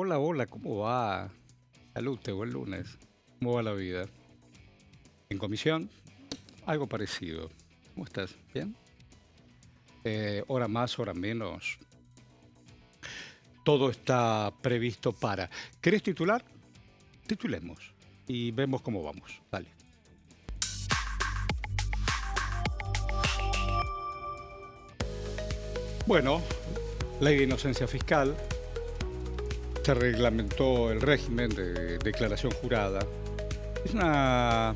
Hola, hola, ¿cómo va? Salud, buen lunes. ¿Cómo va la vida? En comisión, algo parecido. ¿Cómo estás? ¿Bien? Hora más, hora menos. Todo está previsto para. ¿Querés titular? Titulemos. Y vemos cómo vamos. Dale. Bueno, ley de inocencia fiscal. Se reglamentó el régimen de declaración jurada. Es una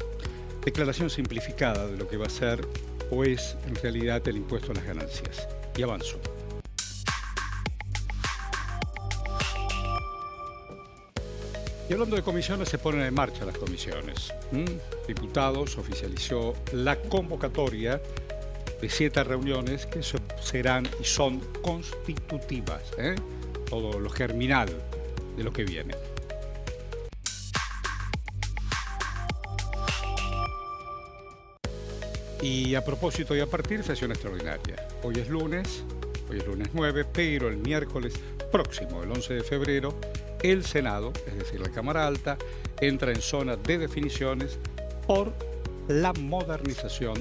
declaración simplificada de lo que va a ser o es en realidad el impuesto a las ganancias. Y avanzo. Y hablando de comisiones, se ponen en marcha las comisiones. Diputados oficializó la convocatoria de 7 reuniones que serán y son constitutivas. Todo lo germinal de lo que viene. Y a propósito y a partir, sesión extraordinaria. Hoy es lunes 9, pero el miércoles próximo, el 11 de febrero, el Senado, es decir, la Cámara Alta, entra en zona de definiciones por la modernización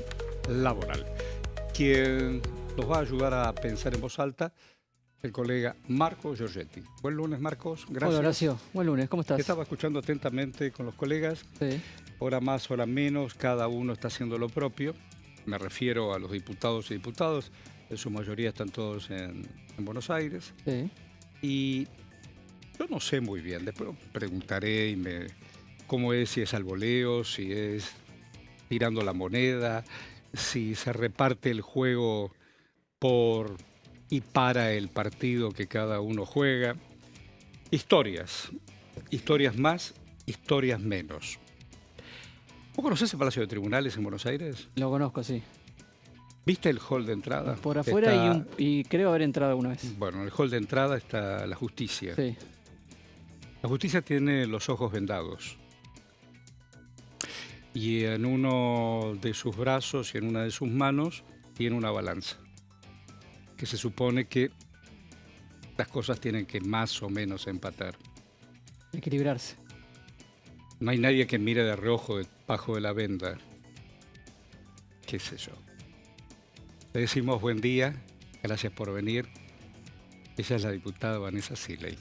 laboral. Quien nos va a ayudar a pensar en voz alta, el colega Marco Giorgetti. Buen lunes, Marcos. Gracias. Hola, Horacio. Buen lunes. ¿Cómo estás? Te estaba escuchando atentamente con los colegas. Sí. Hora más, hora menos, cada uno está haciendo lo propio. Me refiero a los diputados y diputadas. En su mayoría están todos en Buenos Aires. Sí. Y yo no sé muy bien. Después preguntaré cómo es, si es al voleo, si es tirando la moneda, si se reparte el juego por y para el partido que cada uno juega. Historias más, historias menos. ¿Vos conocés el Palacio de Tribunales en Buenos Aires? Lo conozco, sí. ¿Viste el hall de entrada? Por afuera y creo haber entrado alguna vez. Bueno, en el hall de entrada está la justicia. Sí. La justicia tiene los ojos vendados. Y en uno de sus brazos y en una de sus manos tiene una balanza. Que se supone que las cosas tienen que más o menos empatar. Equilibrarse. No hay nadie que mire de reojo debajo de la venda. ¿Qué sé yo? Le decimos buen día, gracias por venir. Ella es la diputada Vanessa Siley.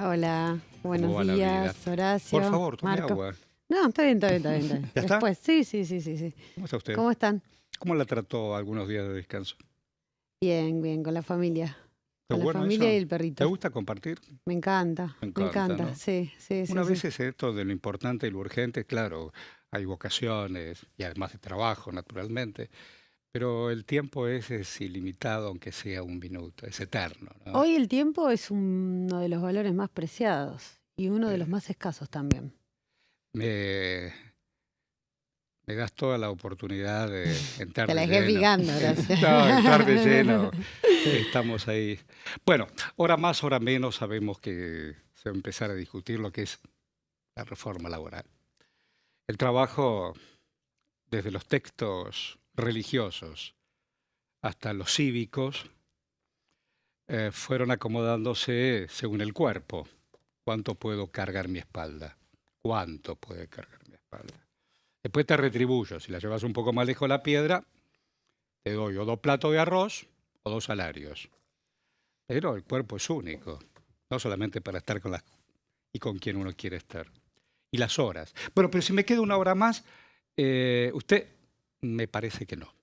Hola, buenos días, Horacio. Por favor, tome Marco. agua. No, está bien. ¿Ya Después, está? Sí. ¿Cómo está usted? ¿Cómo están? ¿Cómo la trató algunos días de descanso? Bien, con la familia. Con la bueno familia eso? y el perrito. ¿Te gusta compartir? Me encanta, ¿no? sí. Una vez es esto de lo importante y lo urgente, claro, hay vocaciones y además de trabajo, naturalmente, pero el tiempo es ilimitado, aunque sea un minuto, es eterno, ¿no? Hoy el tiempo es uno de los valores más preciados y uno de los más escasos también. Me das toda la oportunidad de entrar Te la de dejé lleno. picando, Horacio. No, entrar de lleno. Estamos ahí. Bueno, hora más, hora menos, sabemos que se va a empezar a discutir lo que es la reforma laboral. El trabajo, desde los textos religiosos hasta los cívicos, fueron acomodándose según el cuerpo. ¿Cuánto puedo cargar mi espalda? ¿Cuánto puede cargar mi espalda? Después te retribuyo. Si la llevas un poco más lejos la piedra, te doy o 2 platos de arroz o 2 salarios. Pero el cuerpo es único. No solamente para estar con quien uno quiere estar. Y las horas. Bueno, pero si me queda una hora más, usted me parece que no.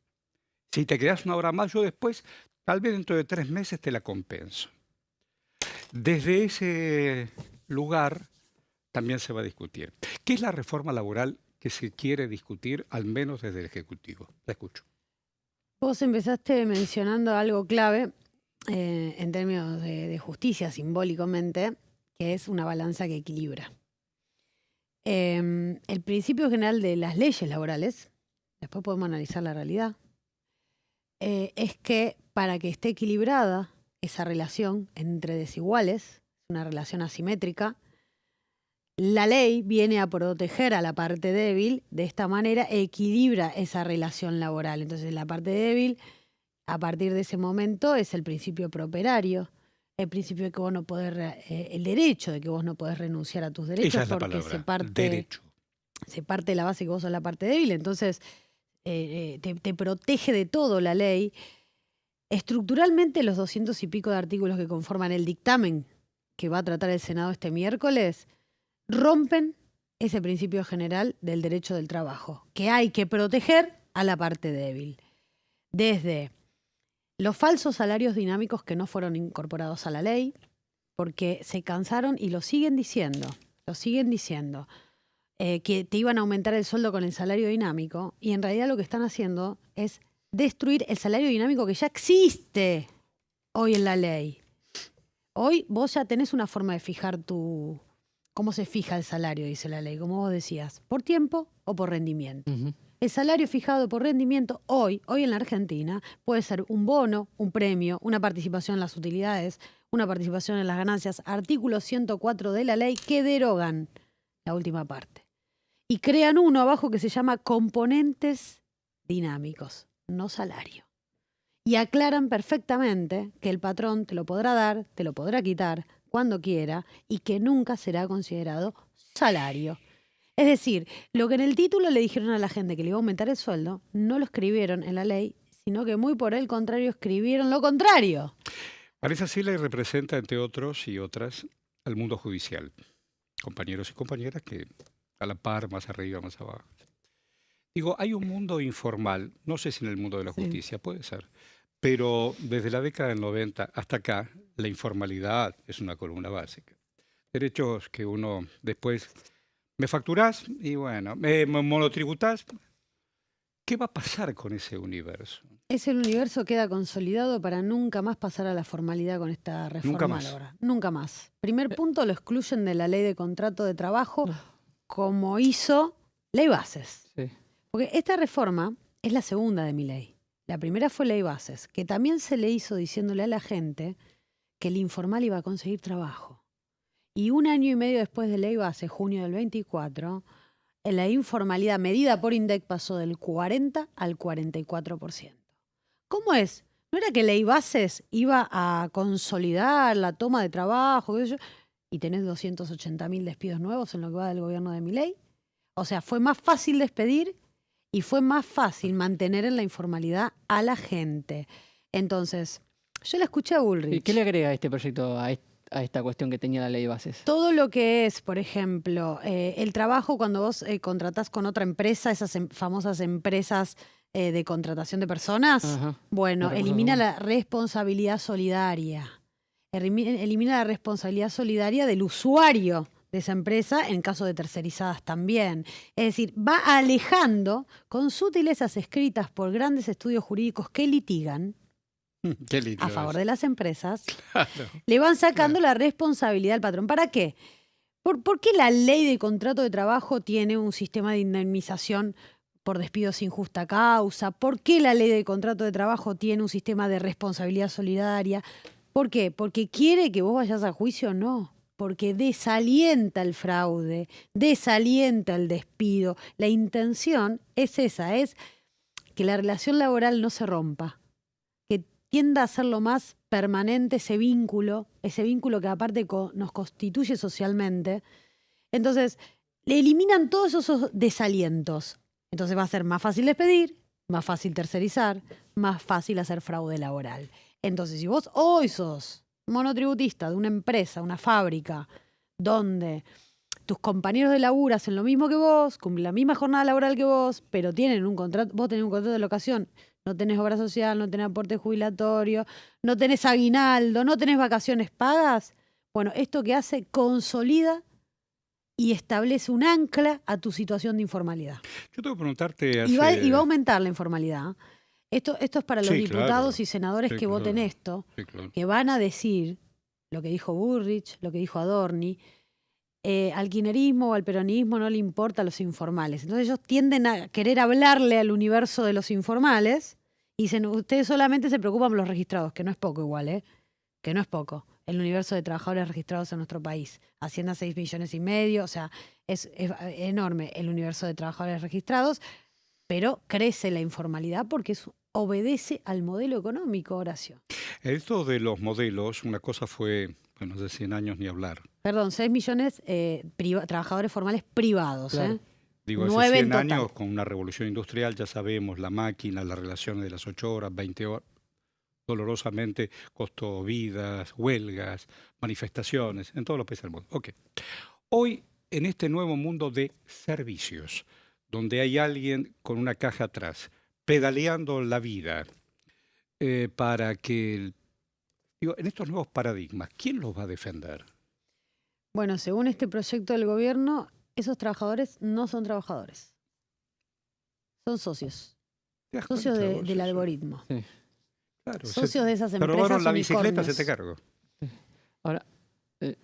Si te quedas una hora más, yo después, tal vez dentro de 3 meses, te la compenso. Desde ese lugar también se va a discutir. ¿Qué es la reforma laboral que se quiere discutir, al menos desde el Ejecutivo? La escucho. Vos empezaste mencionando algo clave en términos de justicia simbólicamente, que es una balanza que equilibra. El principio general de las leyes laborales, después podemos analizar la realidad, es que para que esté equilibrada esa relación entre desiguales, una relación asimétrica, la ley viene a proteger a la parte débil, de esta manera equilibra esa relación laboral. Entonces la parte débil, a partir de ese momento, es el principio prooperario, el principio de que vos no podés, el derecho de que vos no podés renunciar a tus derechos Esa es la porque palabra, derecho. se parte de la base que vos sos la parte débil, entonces te protege de todo la ley. Estructuralmente, los 200 y pico de artículos que conforman el dictamen que va a tratar el Senado este miércoles rompen ese principio general del derecho del trabajo, que hay que proteger a la parte débil. Desde los falsos salarios dinámicos que no fueron incorporados a la ley, porque se cansaron y lo siguen diciendo, que te iban a aumentar el sueldo con el salario dinámico, y en realidad lo que están haciendo es destruir el salario dinámico que ya existe hoy en la ley. Hoy vos ya tenés una forma de fijar cómo se fija el salario, dice la ley, como vos decías, por tiempo o por rendimiento. El salario fijado por rendimiento hoy en la Argentina puede ser un bono, un premio, una participación en las utilidades, una participación en las ganancias, artículo 104 de la ley que derogan la última parte. Y crean uno abajo que se llama componentes dinámicos, no salario. Y aclaran perfectamente que el patrón te lo podrá dar, te lo podrá quitar cuando quiera y que nunca será considerado salario. Es decir, lo que en el título le dijeron a la gente que le iba a aumentar el sueldo, no lo escribieron en la ley, sino que muy por el contrario escribieron lo contrario. Parece así ley representa, entre otros y otras, al mundo judicial. Compañeros y compañeras que a la par, más arriba, más abajo. Digo, hay un mundo informal, no sé si en el mundo de la justicia, puede ser, pero desde la década del 90 hasta acá, la informalidad es una columna básica. Derechos que uno después, me facturás y bueno, me monotributás. ¿Qué va a pasar con ese universo? Ese universo queda consolidado para nunca más pasar a la formalidad con esta reforma laboral. Nunca más. Primer punto, lo excluyen de la ley de contrato de trabajo, como hizo Ley Bases. Sí. Porque esta reforma es la segunda de mi ley. La primera fue Ley Bases, que también se le hizo diciéndole a la gente que el informal iba a conseguir trabajo. Y un año y medio después de Ley Bases, junio del 24, la informalidad medida por INDEC pasó del 40 al 44%. ¿Cómo es? ¿No era que Ley Bases iba a consolidar la toma de trabajo, qué sé yo, y tenés 280.000 despidos nuevos en lo que va del gobierno de Milei? O sea, fue más fácil despedir y fue más fácil mantener en la informalidad a la gente. Entonces, yo la escuché a Bullrich. ¿Y qué le agrega este proyecto a esta cuestión que tenía la ley de bases? Todo lo que es, por ejemplo, el trabajo cuando vos contratás con otra empresa, esas famosas empresas de contratación de personas, Ajá. bueno, elimina la responsabilidad solidaria. Elimina la responsabilidad solidaria del usuario de esa empresa en caso de tercerizadas también. Es decir, va alejando con sutilezas escritas por grandes estudios jurídicos que litigan Qué lindo a favor es. de las empresas, Claro. le van sacando la responsabilidad al patrón. ¿Para qué? ¿Por qué la ley de contrato de trabajo tiene un sistema de indemnización por despido sin justa causa? ¿Por qué la ley de contrato de trabajo tiene un sistema de responsabilidad solidaria? ¿Por qué? ¿Porque quiere que vos vayas a juicio? No. Porque desalienta el fraude, desalienta el despido. La intención es esa, es que la relación laboral no se rompa, que tienda a ser lo más permanente ese vínculo que aparte nos constituye socialmente. Entonces, le eliminan todos esos desalientos. Entonces va a ser más fácil despedir, más fácil tercerizar, más fácil hacer fraude laboral. Entonces, si vos hoy sos monotributista de una empresa, una fábrica, donde tus compañeros de laburo hacen lo mismo que vos, cumplen la misma jornada laboral que vos, pero tienen un contrato, vos tenés un contrato de locación, no tenés obra social, no tenés aporte jubilatorio, no tenés aguinaldo, no tenés vacaciones pagas, bueno, esto que hace consolida y establece un ancla a tu situación de informalidad. Yo tengo que preguntarte Y va a aumentar la informalidad. Esto es para los Sí, diputados claro. y senadores Sí, que voten claro. esto, Sí, claro. que van a decir lo que dijo Bullrich, lo que dijo Adorni. Al kirchnerismo o al peronismo no le importa a los informales. Entonces ellos tienden a querer hablarle al universo de los informales y dicen, ustedes solamente se preocupan por los registrados, que no es poco igual, que no es poco. El universo de trabajadores registrados en nuestro país. Hacienda 6,5 millones, o sea, es enorme el universo de trabajadores registrados, pero crece la informalidad porque es obedece al modelo económico, Horacio. Esto de los modelos, una cosa fue, bueno, de 100 años ni hablar. Perdón, 6 millones trabajadores formales privados. Claro. Digo, hace 9 en 100 total. años, con una revolución industrial, ya sabemos, la máquina, las relaciones de las 8 horas, 20 horas, dolorosamente costó vidas, huelgas, manifestaciones, en todos los países del mundo. Ok. Hoy, en este nuevo mundo de servicios, donde hay alguien con una caja atrás, pedaleando la vida para que, digo, en estos nuevos paradigmas, ¿quién los va a defender? Bueno, según este proyecto del gobierno, esos trabajadores no son trabajadores. Son socios. ¿Te das Socios cuenta vos del eso? algoritmo. Sí. Claro, Socios de esas te empresas robaron la bicicleta, unicornios. se te cargo. Ahora,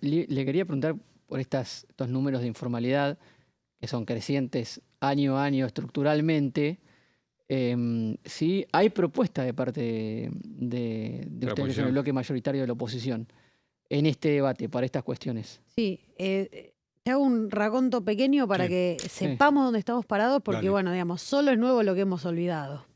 le quería preguntar por estos números de informalidad que son crecientes año a año estructuralmente. Si hay propuesta de parte de ustedes, que son oposición. el bloque mayoritario de la oposición, en este debate para estas cuestiones. Sí, te hago un raconto pequeño para Sí. que sepamos dónde estamos parados, porque Dale. bueno, digamos, solo es nuevo lo que hemos olvidado.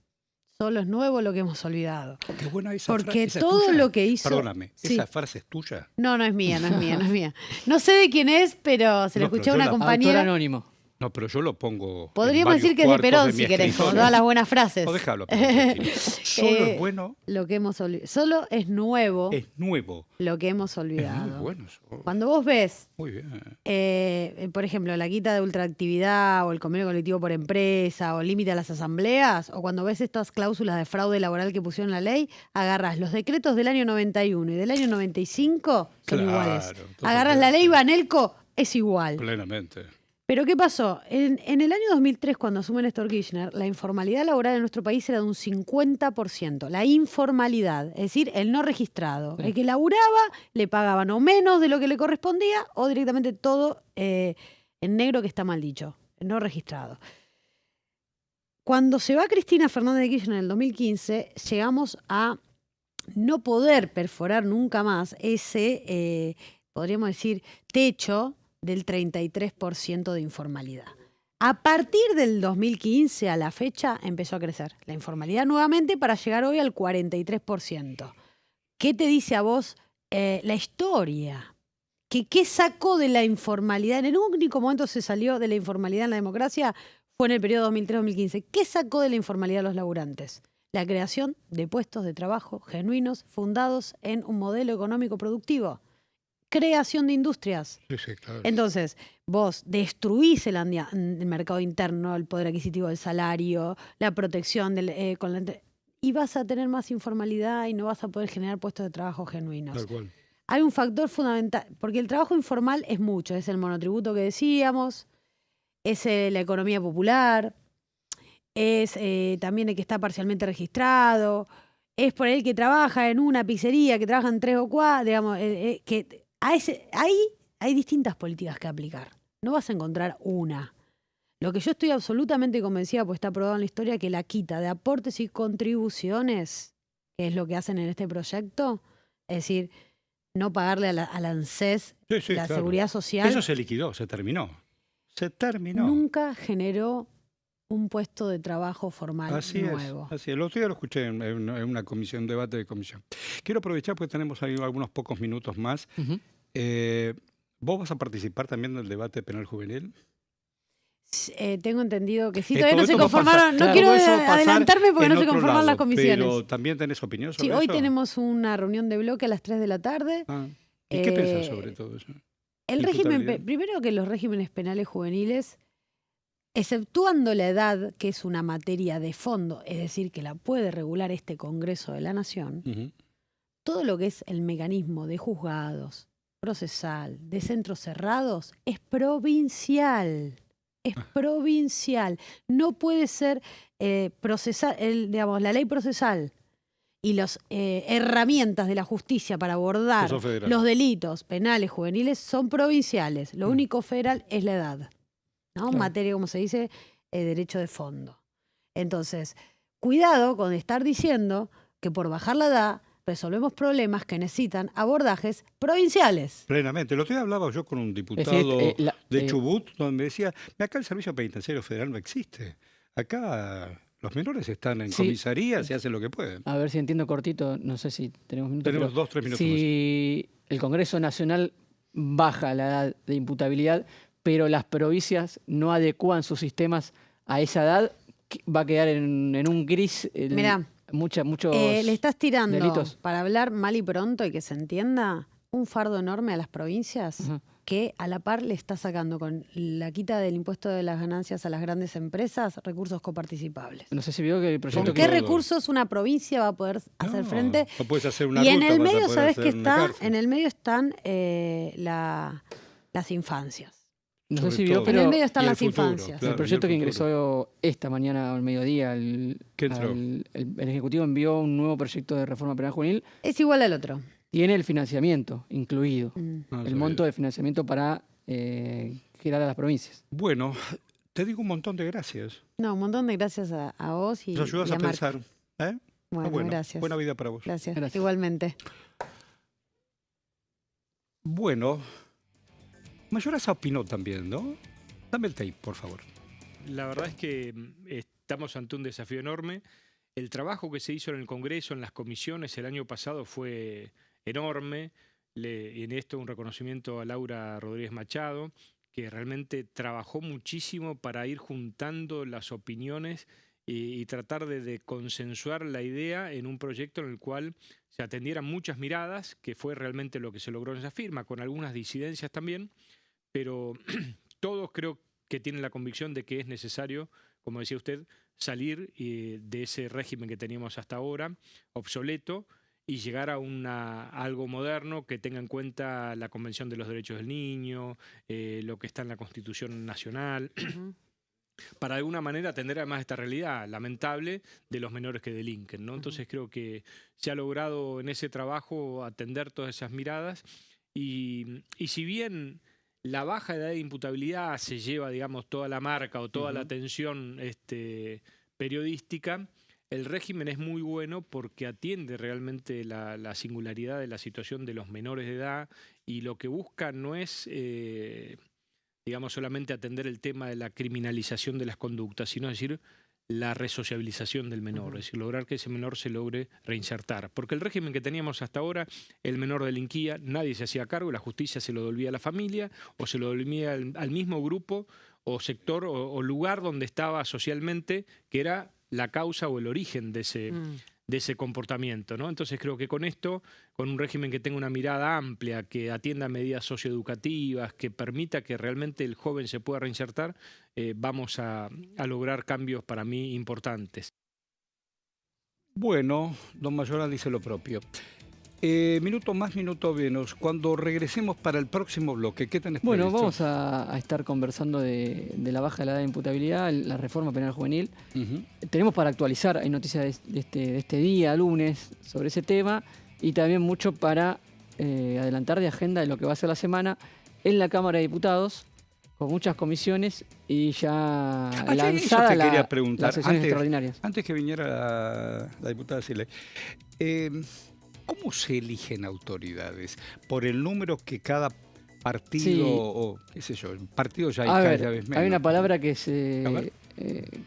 Solo es nuevo lo que hemos olvidado. Qué buena esa Porque esa es todo tuya. lo que hizo... Perdóname, Sí. ¿esa frase es tuya? No, no es mía, no es mía, no es mía. No sé de quién es, pero se lo No, pero escuché a yo una la- Autor compañera. anónimo. No, pero yo lo pongo. Podríamos decir que es de Perón, si querés, como todas las buenas frases. O déjalo. tranquilo. Solo es bueno, Lo que hemos olvidado. Solo es nuevo es nuevo. lo que hemos Es muy olvidado. bueno eso. Cuando vos ves, Muy bien. por ejemplo, la quita de ultraactividad o el convenio colectivo por empresa o el límite a las asambleas, o cuando ves estas cláusulas de fraude laboral que pusieron en la ley, agarrás los decretos del año 91 y del año 95, son Claro, iguales. totalmente. Agarrás la ley Banelco, es igual. Plenamente. Pero ¿qué pasó? En el año 2003, cuando asume Néstor Kirchner, la informalidad laboral en nuestro país era de un 50%. La informalidad, es decir, el no registrado. Sí. El que laburaba, le pagaban o menos de lo que le correspondía o directamente todo en negro, que está mal dicho, el no registrado. Cuando se va Cristina Fernández de Kirchner en el 2015, llegamos a no poder perforar nunca más ese, podríamos decir, techo del 33% de informalidad. A partir del 2015 a la fecha empezó a crecer la informalidad nuevamente para llegar hoy al 43%. ¿Qué te dice a vos la historia? ¿Qué sacó de la informalidad? En el único momento se salió de la informalidad en la democracia fue en el periodo 2003-2015. ¿Qué sacó de la informalidad a los laburantes? La creación de puestos de trabajo genuinos fundados en un modelo económico productivo. Creación de industrias. Sí, sí, claro. Entonces, vos destruís el mercado interno, el poder adquisitivo del salario, la protección y vas a tener más informalidad y no vas a poder generar puestos de trabajo genuinos. Tal cual. Hay un factor fundamental, porque el trabajo informal es mucho, es el monotributo que decíamos, es la economía popular, es también el que está parcialmente registrado, es por el que trabaja en una pizzería, que trabaja en 3 o 4, digamos, ahí hay distintas políticas que aplicar. No vas a encontrar una. Lo que yo estoy absolutamente convencida, pues está probado en la historia, que la quita de aportes y contribuciones, que es lo que hacen en este proyecto, es decir, no pagarle a la ANSES, Sí, sí, la claro. seguridad social, Eso se liquidó, se terminó. Se terminó. nunca generó un puesto de trabajo formal Así nuevo. es, así es. El otro día lo escuché en una comisión, debate de comisión. Quiero aprovechar porque tenemos ahí algunos pocos minutos más. Ujú. ¿Vos vas a participar también del debate penal juvenil? Tengo entendido que sí, Todo todavía no se esto va a conformaron, pasar- no claro, quiero todo eso va a pasar adelantarme porque en no se otro conforman las lado, comisiones. Pero también tenés opinión sobre Sí, eso. hoy tenemos una reunión de bloque a las 3 de la tarde. Ah, ¿y qué pensás Eh, sobre todo eso? El régimen, Imputabilidad. primero que los regímenes penales juveniles, exceptuando la edad, que es una materia de fondo, es decir, que la puede regular este Congreso de la Nación, Ujú. todo lo que es el mecanismo de juzgados, procesal, de centros cerrados, es provincial. Es provincial. No puede ser procesal, digamos, la ley procesal y las herramientas de la justicia para abordar Eso federal. los delitos penales juveniles son provinciales. Lo único federal es la edad, ¿no? Claro. Materia, como se dice, derecho de fondo. Entonces, cuidado con estar diciendo que por bajar la edad resolvemos problemas que necesitan abordajes provinciales. Plenamente. El otro día hablaba yo con un Es diputado decir, de Chubut, donde me decía, acá el servicio penitenciario federal no existe. Acá Los menores están en Sí. comisarías y hacen lo que pueden. A ver si entiendo cortito, no sé si tenemos minutos. Tenemos pero 2-3 minutos si el Congreso Nacional baja la edad de imputabilidad, pero las provincias no adecúan sus sistemas a esa edad, va a quedar en un gris Mirá, muchos le estás tirando, delitos. para hablar mal y pronto y que se entienda, un fardo enorme a las provincias Ajá. que a la par le está sacando con la quita del impuesto de las ganancias a las grandes empresas recursos coparticipables. No sé si vio que el proyecto ¿Con Sobre qué todo. recursos una provincia va a poder hacer No, frente? no puedes hacer una Y en ruta, el vas a medio, poder ¿sabes qué hacer una está? cárcel. En el medio están las infancias. No sé Sobre si vio, todo. En el pero medio están Y el las futuro, infancias. claro. el proyecto y que el futuro. ingresó esta mañana al mediodía, ¿Qué entró? el Ejecutivo envió un nuevo proyecto de reforma penal juvenil, Es igual al otro. tiene el financiamiento incluido, Mm. No el sabía. monto de financiamiento para girar a las provincias. Bueno, te digo un montón de gracias. No, un montón de gracias a vos y, Nos ayudas y a a Marc. pensar. ¿Eh? Bueno, Bueno, gracias. buena vida para vos. Gracias. Gracias. Igualmente. Bueno, Mayora opinó también, ¿no? Dame el tape, por favor. La verdad es que estamos ante un desafío enorme. El trabajo que se hizo en el Congreso, en las comisiones, el año pasado fue enorme. Y en esto un reconocimiento a Laura Rodríguez Machado, que realmente trabajó muchísimo para ir juntando las opiniones y tratar de consensuar la idea en un proyecto en el cual se atendieran muchas miradas, que fue realmente lo que se logró en esa firma, con algunas disidencias también, pero todos creo que tienen la convicción de que es necesario, como decía usted, salir de ese régimen que teníamos hasta ahora, obsoleto, y llegar a algo moderno que tenga en cuenta la Convención de los Derechos del Niño, lo que está en la Constitución Nacional, Ujú. para de alguna manera atender además esta realidad lamentable de los menores que delinquen, ¿no? Entonces creo que se ha logrado en ese trabajo atender todas esas miradas y si bien la baja edad de imputabilidad se lleva, digamos, toda la marca o toda la atención periodística, el régimen es muy bueno porque atiende realmente la singularidad de la situación de los menores de edad y lo que busca no es, digamos, solamente atender el tema de la criminalización de las conductas, sino decir la resociabilización del menor, es decir, lograr que ese menor se logre reinsertar. Porque el régimen que teníamos hasta ahora, el menor delinquía, nadie se hacía cargo, la justicia se lo devolvía a la familia o se lo devolvía al mismo grupo o sector o lugar donde estaba socialmente, que era la causa o el origen de ese comportamiento, ¿no? Entonces creo que con esto, con un régimen que tenga una mirada amplia, que atienda medidas socioeducativas, que permita que realmente el joven se pueda reinsertar, vamos a lograr cambios para mí importantes. Bueno, don Mayora dice lo propio. Minuto más, minuto menos. Cuando regresemos para el próximo bloque, ¿qué tenés Bueno, previsto? vamos a estar conversando de la baja de la edad de imputabilidad, la reforma penal juvenil. Ujú. Tenemos para actualizar, hay noticias de este día, lunes, sobre ese tema, y también mucho para adelantar de agenda de lo que va a ser la semana en la Cámara de Diputados, con muchas comisiones y ya eso te lanzada quería preguntar, las sesiones antes- extraordinarias. Antes que viniera la diputada Sile, ¿cómo se eligen autoridades? ¿Por el número que cada partido, Sí. o qué sé yo, el partido ya hay A cada ver, vez menos? hay una palabra que A ver.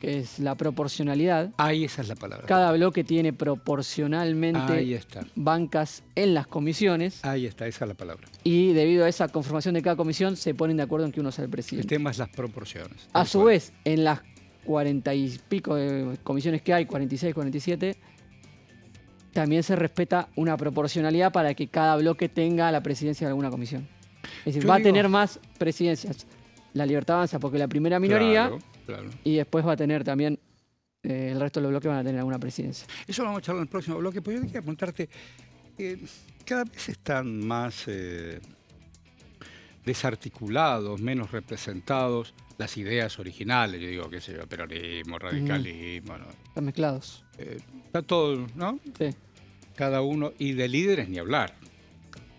es la proporcionalidad. Ahí esa es la palabra. Cada bloque tiene proporcionalmente Ahí está, bancas en las comisiones ahí está, esa es la palabra. y debido a esa conformación de cada comisión se ponen de acuerdo en que uno sea el El presidente. tema es las proporciones. A tal su cual. vez, en las 40 y pico de comisiones que hay, 46, 47, también se respeta una proporcionalidad para que cada bloque tenga la presidencia de alguna comisión. Es decir, Yo va a digo- tener más presidencias la Libertad Avanza porque la primera minoría, Claro, claro. y después va a tener también, el resto de los bloques van a tener alguna presidencia. Eso lo vamos a charlar en el próximo bloque, pero yo quería preguntarte, cada vez están más desarticulados, menos representados las ideas originales, yo digo, qué sé yo, peronismo, radicalismo, ¿no? Están mezclados. Está todo, ¿no? Sí. Cada uno, y de líderes ni hablar.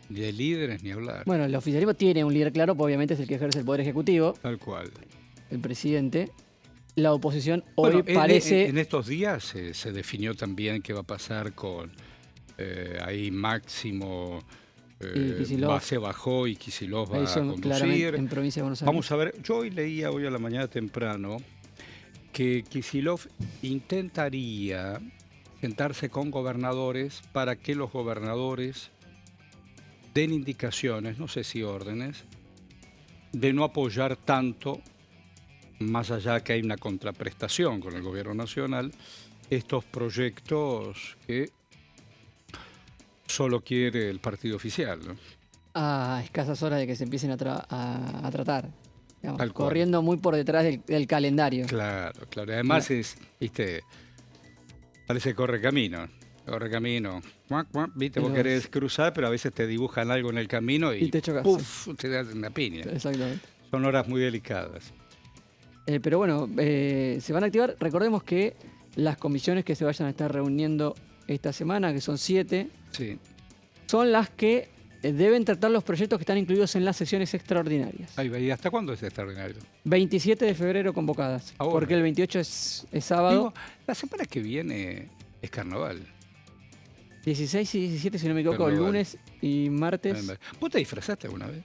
De líderes ni hablar. Bueno, el oficialismo tiene un líder claro, pues obviamente es el que ejerce el Poder Ejecutivo, Tal cual. el presidente. La oposición hoy Bueno, parece... en estos días se definió también qué va a pasar con ahí Máximo, Y Kicillof. se bajó y Kicillof va ahí a son claramente conducir. en provincia de Buenos Aires. Vamos a ver, yo hoy leía hoy a la mañana temprano que Kicillof intentaría sentarse con gobernadores para que los gobernadores den indicaciones, no sé si órdenes, de no apoyar tanto, más allá que hay una contraprestación con el gobierno nacional, estos proyectos que solo quiere el partido oficial, ¿no? A escasas horas de que se empiecen a tratar. Digamos, Tal cual. corriendo muy por detrás del calendario. Claro, claro. Además viste, parece corre camino. Viste, vos Pero querés cruzar, pero a veces te dibujan algo en el camino y te chocas. ¡puf! Te das una piña. Exactamente. Son horas muy delicadas. Pero bueno, se van a activar. Recordemos que las comisiones que se vayan a estar reuniendo esta semana, que son 7, Sí. son las que deben tratar los proyectos que están incluidos en las sesiones extraordinarias. Ahí va. ¿Y hasta cuándo es extraordinario? 27 de febrero convocadas, Ahora. porque el 28 es sábado. Digo, la semana que viene es carnaval. 16 y 17, si no me equivoco, Carnaval. lunes y martes. ¿Vos te disfrazaste alguna vez?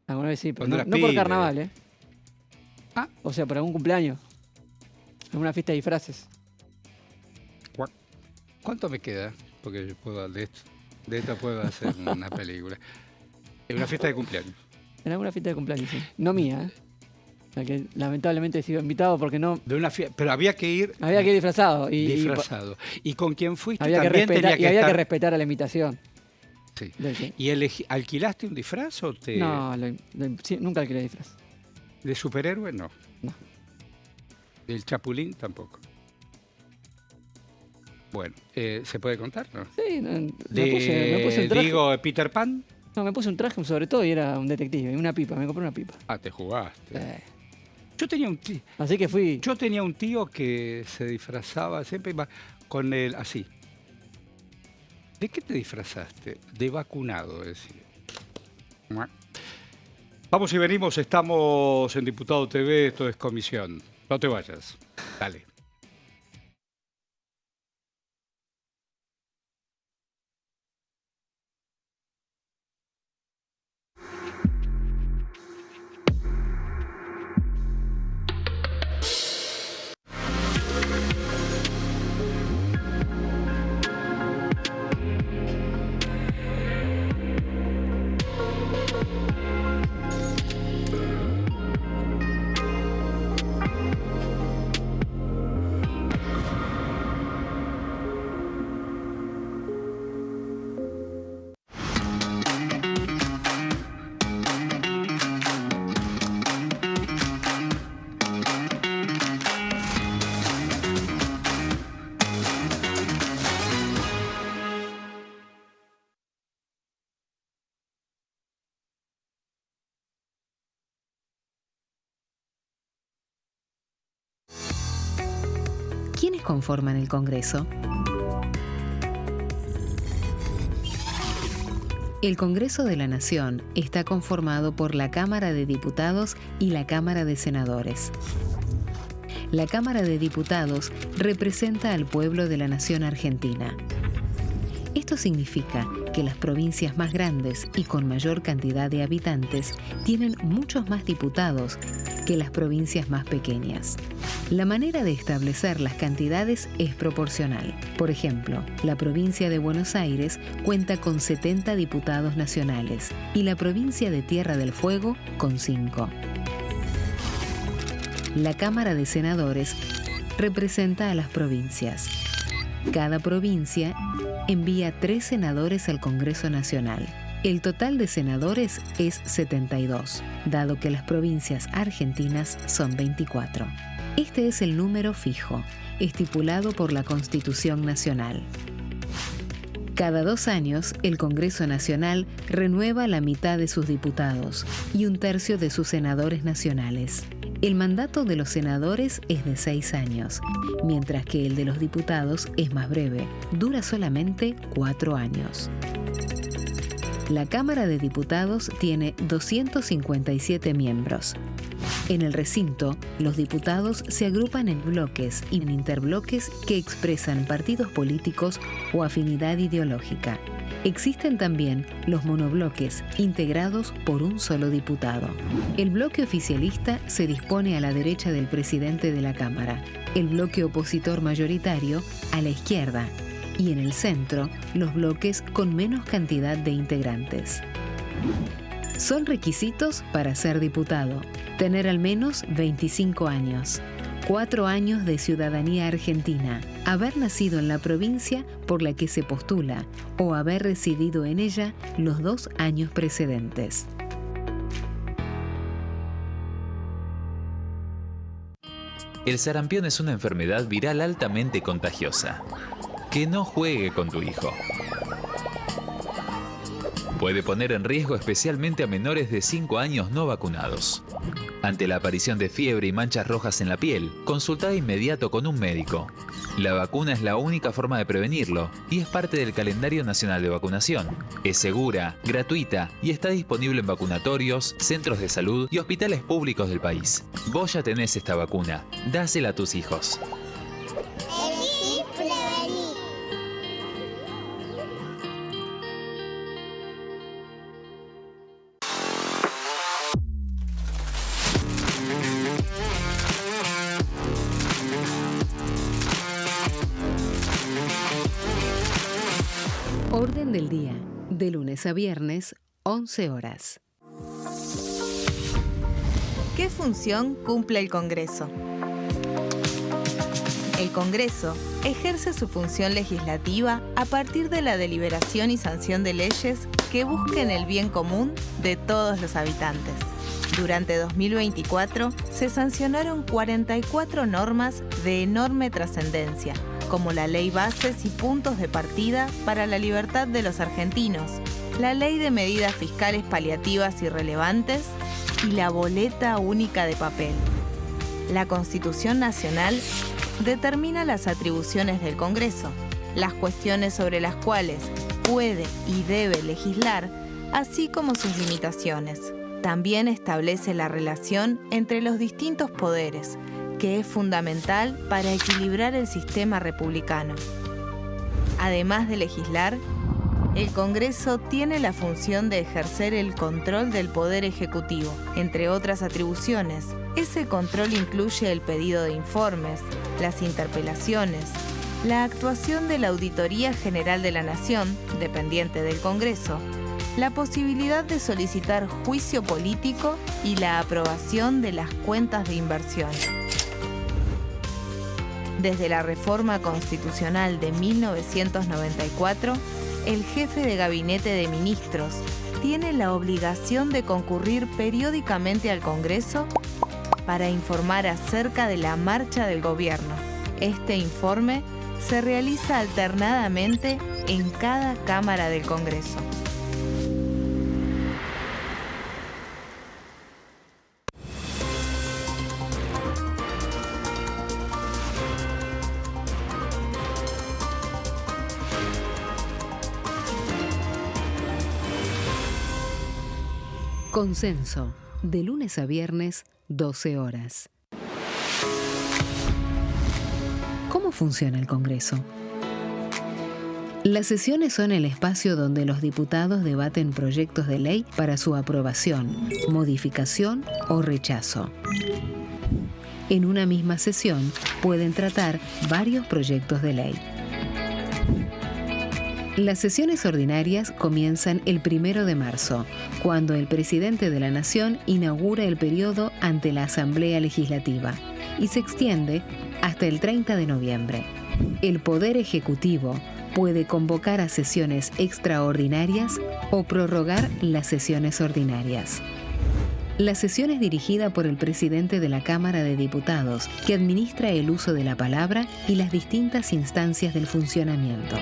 Alguna vez sí, pero Cuando no, eras no por pibe. carnaval, ¿eh? Ah. O sea, por algún cumpleaños. Alguna fiesta de disfraces. ¿Cuánto me queda? Porque yo puedo de esto puedo hacer una película. Es una fiesta de cumpleaños. En alguna fiesta de cumpleaños, sí. No mía, ¿eh? La que lamentablemente he sido invitado porque no. De una fiesta, pero había que ir Había que ir disfrazado. disfrazado. Y con quien fuiste Había que también respetar, tenía que y había estar. que respetar a la invitación. Sí. Sí. ¿Y alquilaste un disfraz o te No, sí, nunca alquilé disfraz. de superhéroe? No. No. ¿Del Chapulín? Tampoco. Bueno, ¿se puede contar? ¿No? Sí, me puse un traje. Digo, Peter Pan. No, me puse un traje sobre todo y era un detective. Una pipa, me compré una pipa. Ah, te jugaste. Eh, Yo tenía un tío que se disfrazaba, siempre iba con el así. ¿De qué te disfrazaste? De vacunado, decía. Vamos y venimos, estamos en Diputado TV, esto es Comisión. No te vayas. Dale. ¿Quiénes conforman el Congreso? El Congreso de la Nación está conformado por la Cámara de Diputados y la Cámara de Senadores. La Cámara de Diputados representa al pueblo de la nación argentina. Esto significa que las provincias más grandes y con mayor cantidad de habitantes tienen muchos más diputados que las provincias más pequeñas. La manera de establecer las cantidades es proporcional. Por ejemplo, la provincia de Buenos Aires cuenta con 70 diputados nacionales y la provincia de Tierra del Fuego con 5. La Cámara de Senadores representa a las provincias. Cada provincia envía 3 senadores al Congreso Nacional. El total de senadores es 72, dado que las provincias argentinas son 24. Este es el número fijo, estipulado por la Constitución Nacional. Cada 2 años, el Congreso Nacional renueva la mitad de sus diputados y 1/3 de sus senadores nacionales. El mandato de los senadores es de 6 años, mientras que el de los diputados es más breve, dura solamente 4 años. La Cámara de Diputados tiene 257 miembros. En el recinto, los diputados se agrupan en bloques y en interbloques que expresan partidos políticos o afinidad ideológica. Existen también los monobloques, integrados por un solo diputado. El bloque oficialista se dispone a la derecha del presidente de la Cámara, el bloque opositor mayoritario a la izquierda, y en el centro, los bloques con menos cantidad de integrantes. Son requisitos para ser diputado: tener al menos 25 años, 4 años de ciudadanía argentina, haber nacido en la provincia por la que se postula o haber residido en ella los 2 años precedentes. El sarampión es una enfermedad viral altamente contagiosa. Que no juegue con tu hijo. Puede poner en riesgo especialmente a menores de 5 años no vacunados. Ante la aparición de fiebre y manchas rojas en la piel, consulta de inmediato con un médico. La vacuna es la única forma de prevenirlo y es parte del calendario nacional de vacunación. Es segura, gratuita y está disponible en vacunatorios, centros de salud y hospitales públicos del país. Vos ya tenés esta vacuna. Dásela a tus hijos. Orden del día, de lunes a viernes, 11 horas. ¿Qué función cumple el Congreso? El Congreso ejerce su función legislativa a partir de la deliberación y sanción de leyes que busquen el bien común de todos los habitantes. Durante 2024 se sancionaron 44 normas de enorme trascendencia, como la Ley Bases y Puntos de Partida para la Libertad de los Argentinos, la Ley de Medidas Fiscales Paliativas y Relevantes y la Boleta Única de Papel. La Constitución Nacional determina las atribuciones del Congreso, las cuestiones sobre las cuales puede y debe legislar, así como sus limitaciones. También establece la relación entre los distintos poderes, que es fundamental para equilibrar el sistema republicano. Además de legislar, el Congreso tiene la función de ejercer el control del Poder Ejecutivo. Entre otras atribuciones, ese control incluye el pedido de informes, las interpelaciones, la actuación de la Auditoría General de la Nación, dependiente del Congreso, la posibilidad de solicitar juicio político y la aprobación de las cuentas de inversión. Desde la reforma constitucional de 1994, el jefe de gabinete de ministros tiene la obligación de concurrir periódicamente al Congreso para informar acerca de la marcha del gobierno. Este informe se realiza alternadamente en cada Cámara del Congreso. Consenso, de lunes a viernes, 12 horas. ¿Cómo funciona el Congreso? Las sesiones son el espacio donde los diputados debaten proyectos de ley para su aprobación, modificación o rechazo. En una misma sesión pueden tratar varios proyectos de ley. Las sesiones ordinarias comienzan el 1 de marzo, cuando el presidente de la Nación inaugura el periodo ante la Asamblea Legislativa y se extiende hasta el 30 de noviembre. El Poder Ejecutivo puede convocar a sesiones extraordinarias o prorrogar las sesiones ordinarias. La sesión es dirigida por el presidente de la Cámara de Diputados, que administra el uso de la palabra y las distintas instancias del funcionamiento.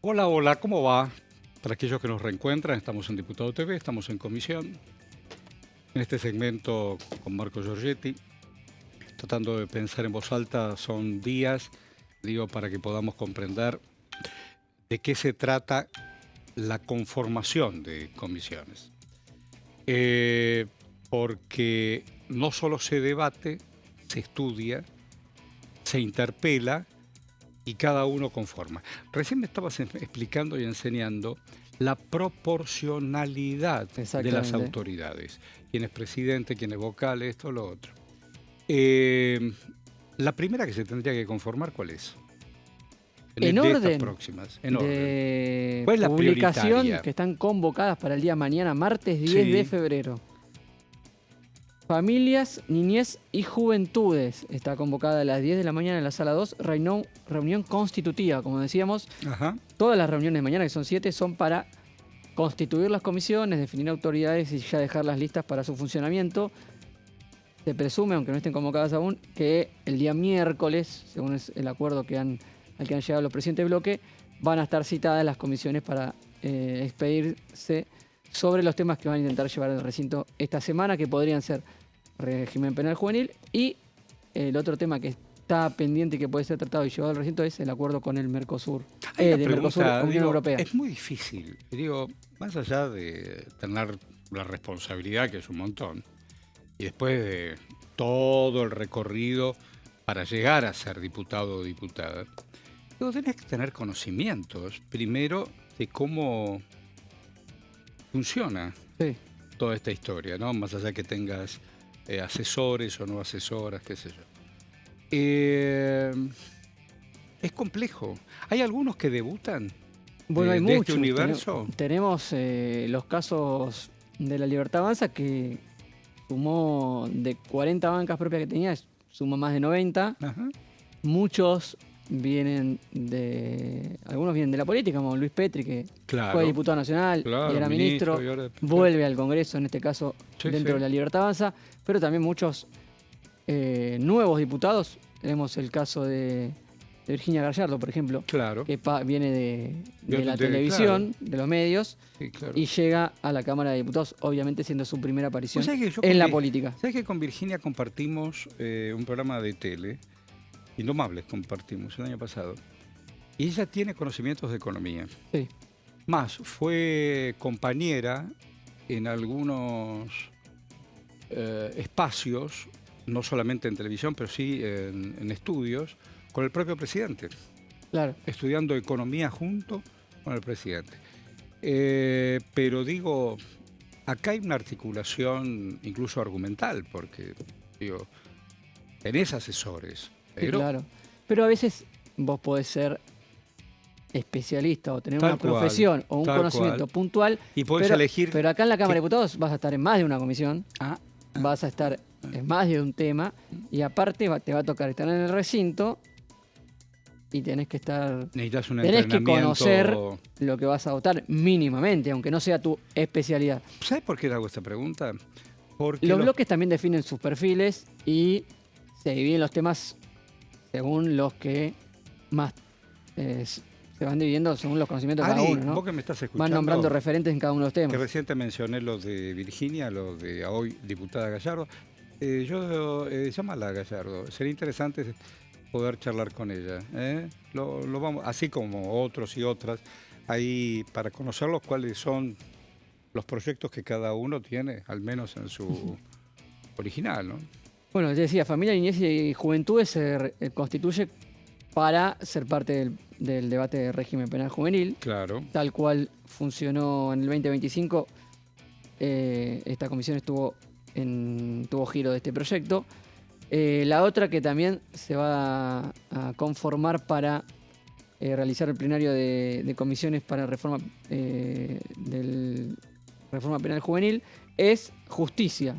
Hola, hola, ¿cómo va? Para aquellos que nos reencuentran, estamos en Diputado TV, estamos en comisión. En este segmento con Marco Giorgetti, tratando de pensar en voz alta, son días, digo, para que podamos comprender de qué se trata la conformación de comisiones. Porque no solo se debate, se estudia, se interpela y cada uno conforma. Recién me estabas explicando y enseñando la proporcionalidad de las autoridades. Quién es presidente, quién es vocal, esto, lo otro. La primera que se tendría que conformar, ¿cuál es? En orden, estas próximas. En orden. De ¿Cuál es la publicación prioritaria? que están convocadas para el día mañana, martes 10 de febrero. Familias, niñez y juventudes. Está convocada a las 10 de la mañana en la sala 2, reunión constitutiva, como decíamos. Ajá. Todas las reuniones de mañana, que son 7, son para constituir las comisiones, definir autoridades y ya dejarlas listas para su funcionamiento. Se presume, aunque no estén convocadas aún, que el día miércoles, según es el acuerdo al que han llegado los presidentes de bloque, van a estar citadas las comisiones para expedirse sobre los temas que van a intentar llevar al recinto esta semana, que podrían ser régimen penal juvenil, y el otro tema que está pendiente y que puede ser tratado y llevado al recinto es el acuerdo con el Mercosur, de Mercosur, Unión Europea. Es muy difícil, digo, más allá de tener la responsabilidad, que es un montón, y después de todo el recorrido para llegar a ser diputado o diputada, digo, tenés que tener conocimientos, primero, de cómo funciona toda esta historia, ¿no? Más allá que tengas asesores o no asesoras, qué sé yo. Es complejo. ¿Hay algunos que debutan Bueno, hay de muchos. este universo? Tenemos los casos de la Libertad Avanza, que sumó de 40 bancas propias que tenía, suma más de 90. Ajá. Muchos algunos vienen de la política, como Luis Petri, que fue diputado nacional y era ministro, vuelve al Congreso, en este caso dentro de la Libertad Avanza, pero también muchos nuevos diputados. Tenemos el caso de Virginia Gallardo, por ejemplo, que viene de la televisión, de los medios, y llega a la Cámara de Diputados, obviamente siendo su primera aparición en la política. ¿Sabes que con Virginia compartimos un programa de tele? Indomables compartimos el año pasado. Y ella tiene conocimientos de economía. Sí. Más, fue compañera en algunos espacios, no solamente en televisión, pero sí en estudios, con el propio presidente. Claro. Estudiando economía junto con el presidente. Pero digo, acá hay una articulación incluso argumental, porque digo, tenés asesores. Sí, claro. Pero a veces vos podés ser especialista o tener una profesión o un conocimiento puntual. Y podés elegir. Pero acá en la Cámara de Diputados vas a estar en más de una comisión, vas a estar en más de un tema, y aparte te va a tocar estar en el recinto y tenés que estar. Necesitas un tenés que entrenamiento. conocer lo que vas a votar mínimamente, aunque no sea tu especialidad. ¿Sabes por qué te hago esta pregunta? Porque los bloques también definen sus perfiles y se dividen los temas según los que más se van dividiendo según los conocimientos de cada uno, ¿no? Vos que me estás escuchando, van nombrando referentes en cada uno de los temas. Que recién te mencioné los de Virginia, los de hoy diputada Gallardo. Llámala a Gallardo. Sería interesante poder charlar con ella. Lo vamos, así como otros y otras, ahí para conocerlos cuáles son los proyectos que cada uno tiene, al menos en su original, ¿no? Bueno, te decía, Familia, Niñez y Juventudes se constituye para ser parte del debate de régimen penal juvenil. Claro. Tal cual funcionó en el 2025. Esta comisión tuvo giro de este proyecto. La otra que también se va a conformar para realizar el plenario de comisiones para reforma penal juvenil es Justicia.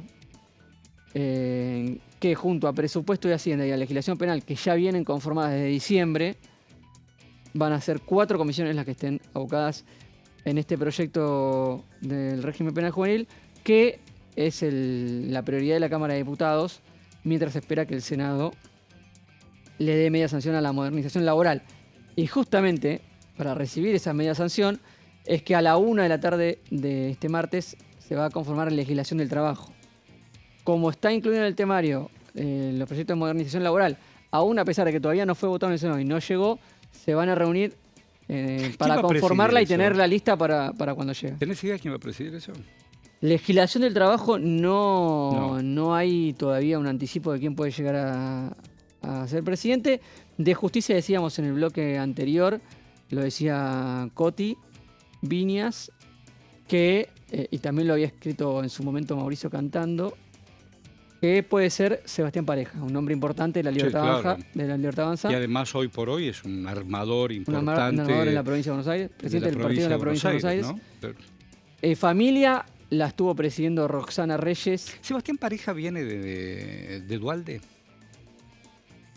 Que junto a Presupuesto y Hacienda y a Legislación Penal, que ya vienen conformadas desde diciembre, van a ser 4 comisiones las que estén abocadas en este proyecto del régimen penal juvenil, que es la prioridad de la Cámara de Diputados, mientras se espera que el Senado le dé media sanción a la modernización laboral. Y justamente para recibir esa media sanción es que a la 1 de la tarde de este martes se va a conformar la legislación del trabajo. Como está incluido en el temario los proyectos de modernización laboral, aún a pesar de que todavía no fue votado en el Senado y no llegó, se van a reunir para va a conformarla y presidir tener eso? la lista para cuando llegue. ¿Tenés idea quién va a presidir eso? Legislación del trabajo no hay todavía un anticipo de quién puede llegar a ser presidente. De justicia decíamos en el bloque anterior, lo decía Coti, Viñas, que, y también lo había escrito en su momento Mauricio Cantando, que puede ser Sebastián Pareja, un hombre importante de la Libertad Sí, claro. Baja, de la Libertad Avanza. Y además hoy por hoy es un armador Un importante. armador en la provincia de Buenos Aires, presidente del partido de la provincia de Buenos Aires. ¿no? Familia la estuvo presidiendo Roxana Reyes. Sebastián Pareja viene de Dualde.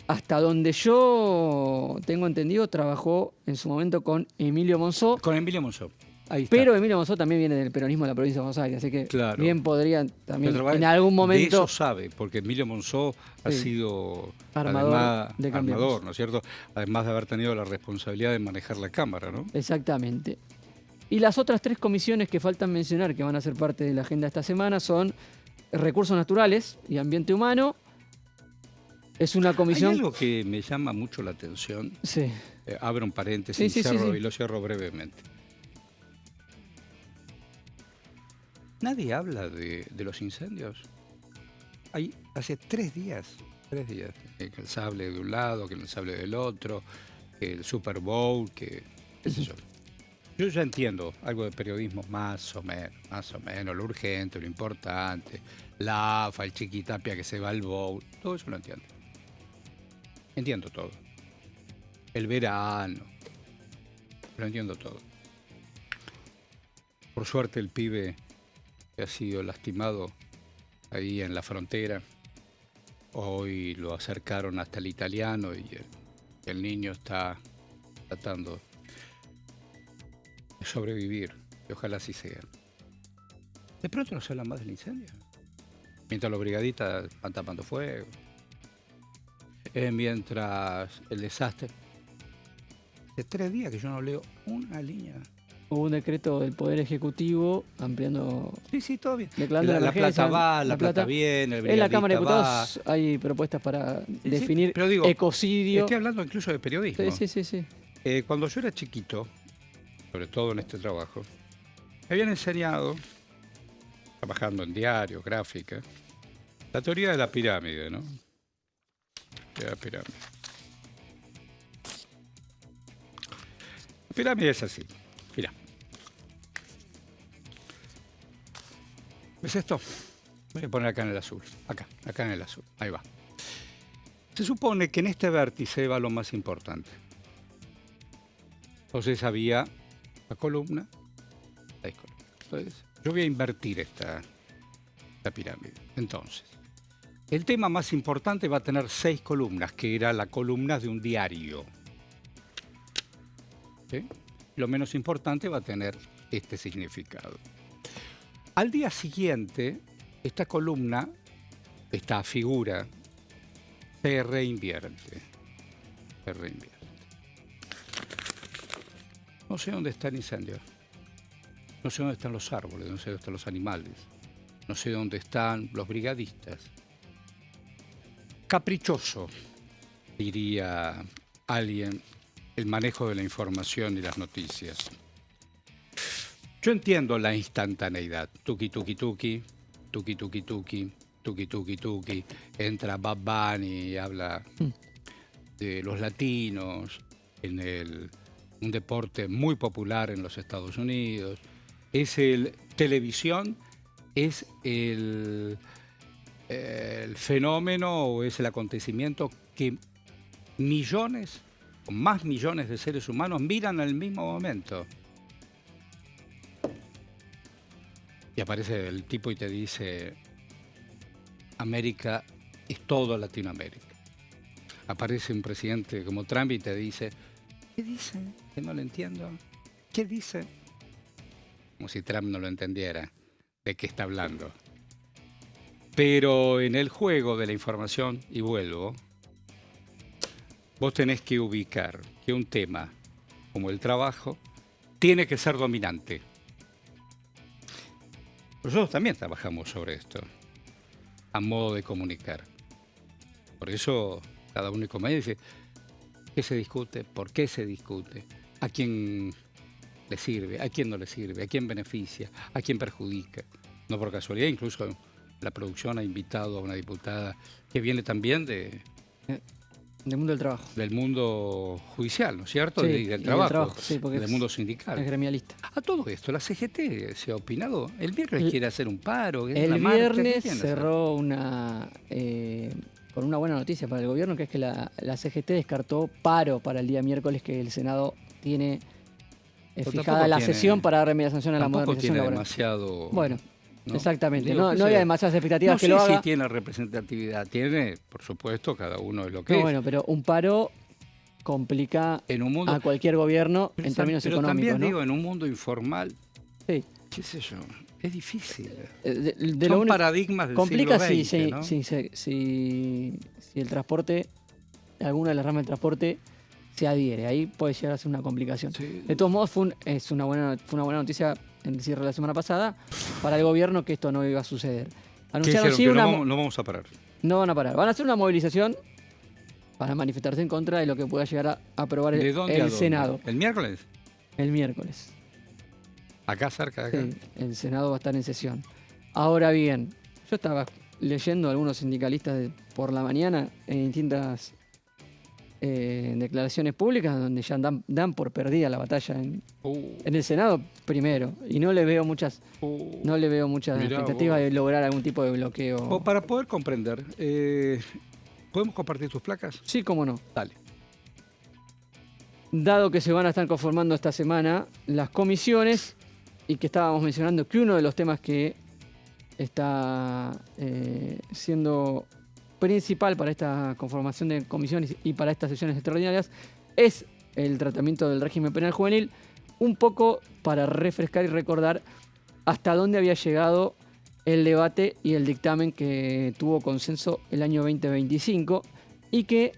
Hasta donde yo tengo entendido, trabajó en su momento con Emilio Monzó. Con Emilio Monzó. Ahí está. Pero Emilio Monzó también viene del peronismo de la provincia de Buenos Aires, así que Claro. bien podría también Pero en algún De momento eso sabe, porque Emilio Monzó ha Sí. sido Armador además, de Cambiemos. armador, ¿no es cierto? Además de haber tenido la responsabilidad de manejar la Cámara, ¿no? Exactamente. Y las otras 3 comisiones que faltan mencionar, que van a ser parte de la agenda esta semana, son Recursos Naturales y Ambiente Humano. Es una Hay comisión... algo que me llama mucho la atención. Sí. Abro un paréntesis Sí, sí, sí, sí. y lo cierro brevemente. Nadie habla de los incendios. Hace 3 días, que el sable de un lado, que el sable del otro, que el Super Bowl, que qué sé yo. Yo ya entiendo algo de periodismo más o menos, lo urgente, lo importante, la AFA, el Chiquitapia que se va al bowl, todo eso lo entiendo. Entiendo todo. El verano, lo entiendo todo. Por suerte el pibe que ha sido lastimado ahí en la frontera, hoy lo acercaron hasta el italiano y el niño está tratando de sobrevivir, y ojalá así sea. De pronto no se habla más del incendio, mientras los brigadistas van tapando fuego, mientras el desastre. Hace 3 días que yo no leo una línea. Hubo un decreto del Poder Ejecutivo ampliando... Sí, todo bien. Declarando La emergencia, plata va, la plata viene, el En la Cámara de brigadista va. Diputados hay propuestas para Sí, definir pero digo, ecocidio. Estoy hablando incluso de periodismo. Sí. Cuando yo era chiquito, sobre todo en este trabajo, me habían enseñado, trabajando en diario, gráfica, la teoría de la pirámide, ¿no? De la pirámide. La pirámide es así. Mira. ¿Ves esto? Voy a poner acá en el azul. Acá en el azul. Ahí va. Se supone que en este vértice va lo más importante. Entonces había la columna, 6 columnas. Entonces, yo voy a invertir esta pirámide. Entonces, el tema más importante va a tener 6 columnas, que era la columna de un diario. ¿Sí? Lo menos importante va a tener este significado. Al día siguiente, esta columna, esta figura, se reinvierte. No sé dónde está el incendio. No sé dónde están los árboles, no sé dónde están los animales. No sé dónde están los brigadistas. Caprichoso, diría alguien, el manejo de la información y las noticias. Yo entiendo la instantaneidad. Tuki, tuki, tuki, tuki, tuki, tuki, tuki, tuki, tuki. Entra Bad Bunny y habla de los latinos en un deporte muy popular en los Estados Unidos. Es televisión, es el fenómeno o es el acontecimiento que millones o más millones de seres humanos miran al mismo momento. Y aparece el tipo y te dice, América es todo Latinoamérica. Aparece un presidente como Trump y te dice, ¿qué dice? Que no lo entiendo. ¿Qué dice? Como si Trump no lo entendiera de qué está hablando. Pero en el juego de la información, y vuelvo, vos tenés que ubicar que un tema como el trabajo, tiene que ser dominante. Nosotros también trabajamos sobre esto, a modo de comunicar. Por eso cada uno y dice, ¿qué se discute? ¿Por qué se discute? ¿A quién le sirve? ¿A quién no le sirve? ¿A quién beneficia? ¿A quién perjudica? No por casualidad, incluso la producción ha invitado a una diputada que viene también Del mundo del trabajo. del mundo judicial, ¿no es cierto? Sí, Y y del del trabajo, trabajo, sí, porque del es- mundo Es sindical. gremialista. A todo esto, la CGT se ha opinado. El viernes El- quiere hacer un paro. una El marcha, ¿qué viernes quieren hacer? cerró con una buena noticia para el gobierno, que es que la CGT descartó paro para el día miércoles, que el Senado tiene Pero fijada tampoco la tiene- sesión para darle media sanción a la Tampoco modernización tiene laboral. demasiado... Bueno, ¿no? exactamente. Digo, No, qué no sé había yo. demasiadas expectativas No que sé lo haga. si tiene representatividad. Tiene, por supuesto, cada uno de lo que No, es. bueno, pero un paro complica En un mundo... a cualquier gobierno en términos pero económicos, también ¿no? digo, en un mundo informal, Sí. qué sé yo, es difícil. De Son lo único- paradigmas del complica siglo si, XX, ¿no? si el transporte, alguna de las ramas del transporte se adhiere. Ahí puede llegar a ser una complicación. Sí. De todos modos, fue una buena noticia en el cierre de la semana pasada para el gobierno que esto no iba a suceder. ¿Qué Anunciaron dijeron? sí Que una... no vamos a parar. No van a parar. Van a hacer una movilización para manifestarse en contra de lo que pueda llegar a aprobar ¿De el dónde a dónde? Senado ¿El miércoles? el miércoles. Acá cerca de acá. Sí, el Senado va a estar en sesión. Ahora bien, yo estaba leyendo a algunos sindicalistas por la mañana en distintas declaraciones públicas donde ya dan por perdida la batalla en el Senado primero, y no le veo muchas Mirá expectativas vos. de lograr algún tipo de bloqueo. O para poder comprender, ¿podemos compartir tus placas? Sí, cómo no. Dale. Dado que se van a estar conformando esta semana las comisiones y que estábamos mencionando que uno de los temas que está siendo principal para esta conformación de comisiones y para estas sesiones extraordinarias es el tratamiento del régimen penal juvenil, un poco para refrescar y recordar hasta dónde había llegado el debate y el dictamen que tuvo consenso el año 2025 y que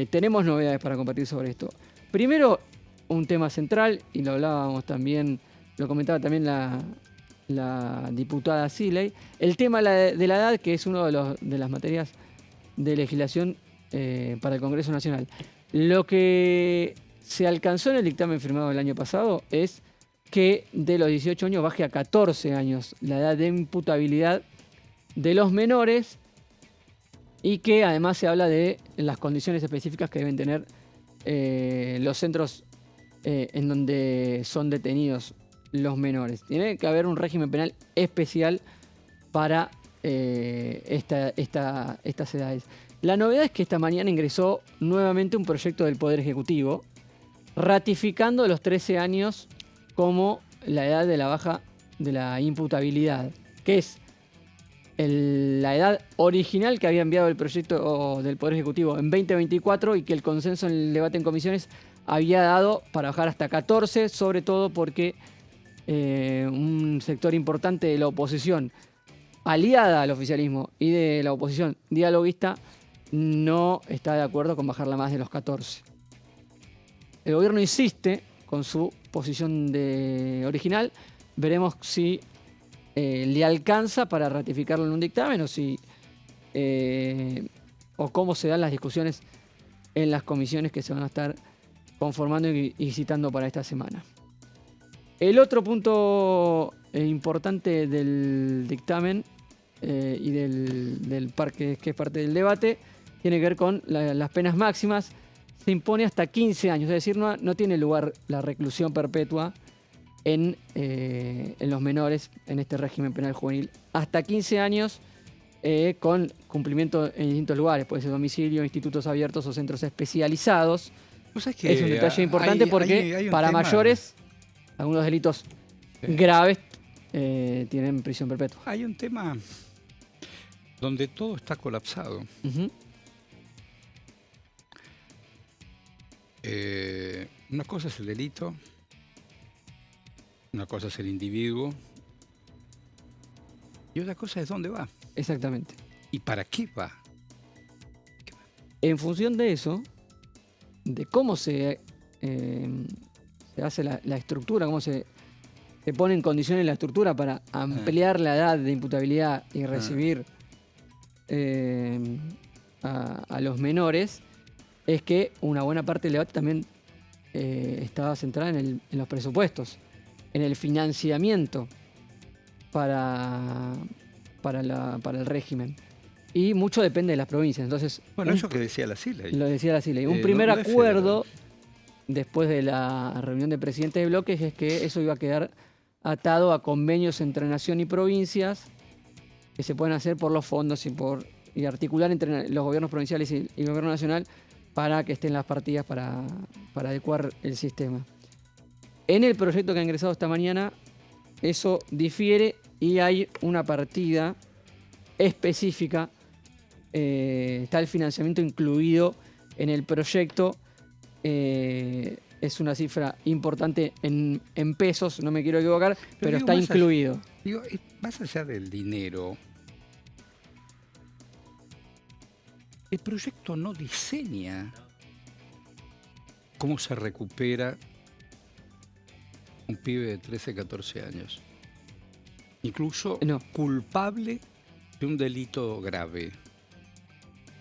tenemos novedades para compartir sobre esto. Primero, un tema central, y lo hablábamos también, lo comentaba también la diputada Siley, el tema de la edad, que es una de las materias de legislación para el Congreso Nacional. Lo que se alcanzó en el dictamen firmado el año pasado es que de los 18 años baje a 14 años la edad de imputabilidad de los menores y que además se habla de las condiciones específicas que deben tener los centros en donde son detenidos los menores. Tiene que haber un régimen penal especial para estas edades. La novedad es que esta mañana ingresó nuevamente un proyecto del Poder Ejecutivo ratificando los 13 años como la edad de la baja de la imputabilidad, que es la edad original que había enviado el proyecto del Poder Ejecutivo en 2024 y que el consenso en el debate en comisiones había dado para bajar hasta 14, sobre todo porque un sector importante de la oposición aliada al oficialismo y de la oposición dialoguista no está de acuerdo con bajarla más de los 14. El gobierno insiste con su posición original. Veremos si le alcanza para ratificarlo en un dictamen o cómo se dan las discusiones en las comisiones que se van a estar conformando y citando para esta semana. El otro punto importante del dictamen y del parque, que es parte del debate, tiene que ver con las penas máximas. Se impone hasta 15 años, es decir, no tiene lugar la reclusión perpetua en los menores en este régimen penal juvenil. Hasta 15 años con cumplimiento en distintos lugares, puede ser domicilio, institutos abiertos o centros especializados. ¿Vos sabés que Es un detalle importante porque hay un para tema- mayores, algunos delitos Sí. graves tienen prisión perpetua. Hay un tema donde todo está colapsado. Ujú. Una cosa es el delito, una cosa es el individuo y otra cosa es dónde va Exactamente. y para qué va. En función de eso, de cómo se se hace la estructura, cómo se pone en condiciones la estructura para ampliar la edad de imputabilidad y recibir a los menores, es que una buena parte del debate también estaba centrada en los presupuestos, en el financiamiento para el régimen. Y mucho depende de las provincias. Entonces, bueno, eso que decía la CILEY. Lo decía la CILEY. Un primer acuerdo, después de la reunión de presidentes de bloques, es que eso iba a quedar atado a convenios entre nación y provincias que se pueden hacer por los fondos y articular entre los gobiernos provinciales y el gobierno nacional para que estén las partidas para adecuar el sistema. En el proyecto que ha ingresado esta mañana, eso difiere y hay una partida específica. Está el financiamiento incluido en el proyecto. Es una cifra importante en pesos, no me quiero equivocar, pero está incluido. Más allá del dinero, el proyecto no diseña cómo se recupera un pibe de 13, 14 años. Incluso culpable de un delito grave.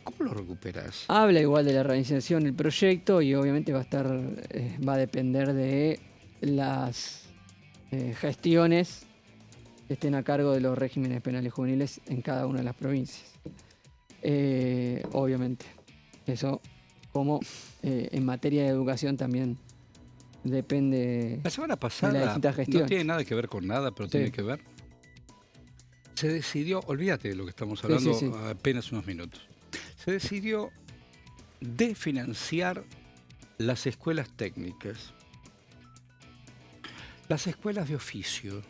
¿Cómo lo recuperas? Habla igual de la reinserción del proyecto y obviamente va a depender de las gestiones que estén a cargo de los regímenes penales juveniles en cada una de las provincias. Obviamente. Eso, como en materia de educación también depende la semana pasada, de las distintas gestiones. No tiene nada que ver con nada, pero tiene que ver. Se decidió, olvídate de lo que estamos hablando apenas unos minutos. Se decidió desfinanciar las escuelas técnicas, las escuelas de oficio.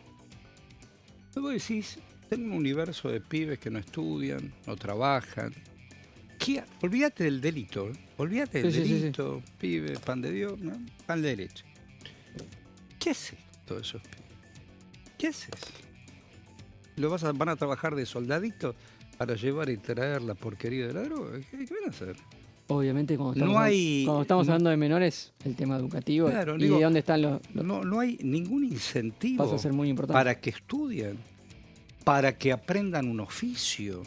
Luego decís, tengo un universo de pibes que no estudian, no trabajan. Olvídate del delito, olvídate del delito, pibe, pan de Dios, ¿no? Pan de leche. ¿Qué haces todos esos pibes? ¿Qué haces? ¿Van a trabajar de soldadito para llevar y traer la porquería de la droga? ¿Qué van a hacer? Obviamente, cuando estamos hablando de menores, el tema educativo, claro, y de dónde están los... No hay ningún incentivo pasa a ser muy importante. Para que estudien, para que aprendan un oficio,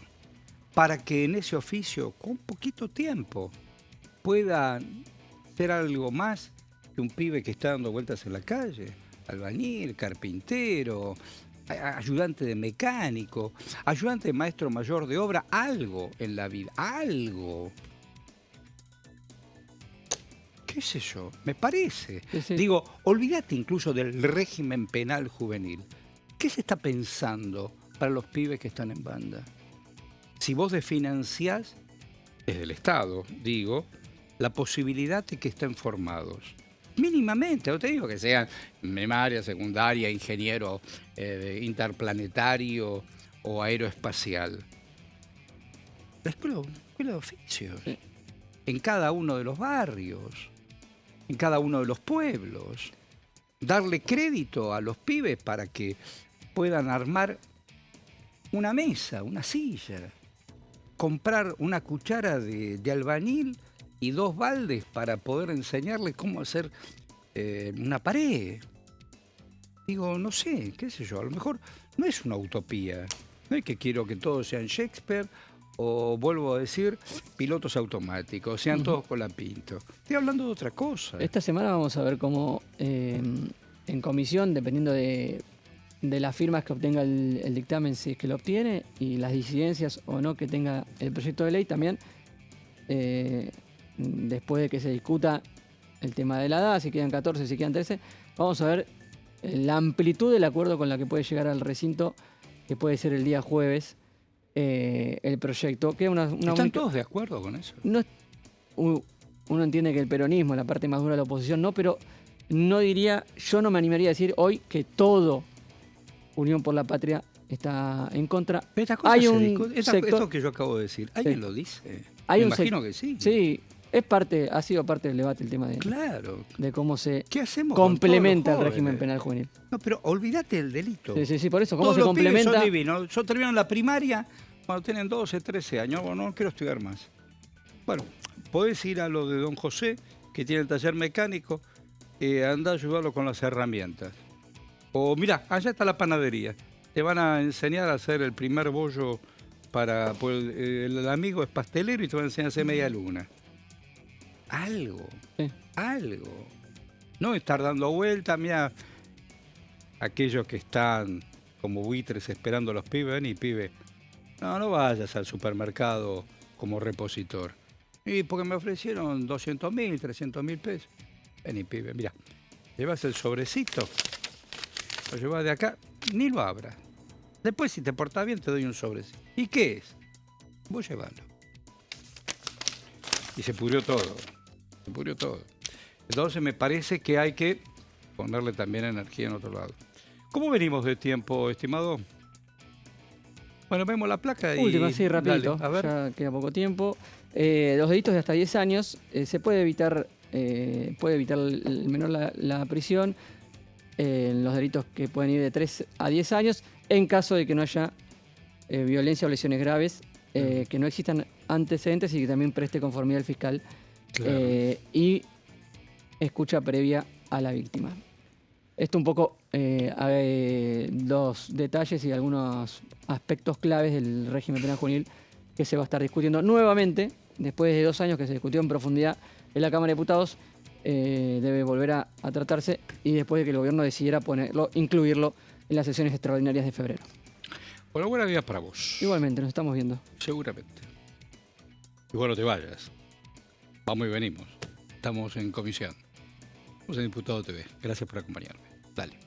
para que en ese oficio, con poquito tiempo, puedan ser algo más que un pibe que está dando vueltas en la calle, albañil, carpintero, ayudante de mecánico, ayudante de maestro mayor de obra, algo en la vida, algo. ¿Qué sé yo? Me parece. Digo, olvídate incluso del régimen penal juvenil. ¿Qué se está pensando para los pibes que están en banda? Si vos desfinanciás, desde el Estado, digo, la posibilidad de que estén formados. Mínimamente, no te digo que sean primaria, secundaria, ingeniero interplanetario o aeroespacial. La escuela de oficios, en cada uno de los barrios, en cada uno de los pueblos. Darle crédito a los pibes para que puedan armar una mesa, una silla, comprar una cuchara de albañil y 2 baldes para poder enseñarles cómo hacer una pared. Digo, no sé, qué sé yo, a lo mejor no es una utopía. No es que quiero que todos sean Shakespeare o, vuelvo a decir, pilotos automáticos, sean todos Colapinto. Estoy hablando de otra cosa. Esta semana vamos a ver cómo en comisión, dependiendo de las firmas que obtenga el dictamen, si es que lo obtiene, y las disidencias o no que tenga el proyecto de ley, también después de que se discuta el tema de la edad, si quedan 14, si quedan 13, vamos a ver la amplitud del acuerdo con la que puede llegar al recinto, que puede ser el día jueves, el proyecto. Que ¿Están todos de acuerdo con eso? Uno entiende que el peronismo, la parte más dura de la oposición, no, pero yo no me animaría a decir hoy que todo Unión por la Patria está en contra. Hay esto que yo acabo de decir, ¿alguien lo dice? Me imagino que sí. Sí, ha sido parte del debate el tema de cómo se complementa el régimen penal juvenil. No, pero olvídate del delito. Sí, por eso, ¿cómo todos se complementa? Son divinos. Yo termino la primaria cuando tienen 12, 13 años. No quiero estudiar más. Bueno, podés ir a lo de don José, que tiene el taller mecánico, anda a ayudarlo con las herramientas. O mira, allá está la panadería. Te van a enseñar a hacer el primer bollo para... Pues, el amigo es pastelero y te va a enseñar a hacer media luna. Algo. Sí. Algo. No estar dando vueltas, mira, aquellos que están como buitres esperando a los pibes, vení, pibe. No vayas al supermercado como repositor. Y porque me ofrecieron 200.000, 300.000 pesos. Vení, pibe, mira, llevas el sobrecito, lo llevas de acá, ni lo abras. Después, si te portás bien, te doy un sobrecito. ¿Y qué es? Vos llevalo. Y se pudrió todo. Se pudrió todo. Entonces me parece que hay que ponerle también energía en otro lado. ¿Cómo venimos de tiempo, estimado? Bueno, vemos la placa y... Última, sí, rapidito. Dale, a ver. Ya queda poco tiempo. Los delitos de hasta 10 años se puede evitar el menor la prisión en los delitos que pueden ir de 3 a 10 años en caso de que no haya violencia o lesiones graves, que no existan antecedentes y que también preste conformidad al fiscal. Claro. Y escucha previa a la víctima. Esto un poco los detalles y algunos aspectos claves del régimen penal juvenil que se va a estar discutiendo nuevamente, después de 2 años que se discutió en profundidad en la Cámara de Diputados, debe volver a tratarse y después de que el gobierno decidiera incluirlo en las sesiones extraordinarias de febrero. Bueno, buena vida para vos. Igualmente, nos estamos viendo. Seguramente. Igual no te vayas. Vamos y venimos. Estamos en comisión. Estamos en Diputado TV. Gracias por acompañarme. Dale.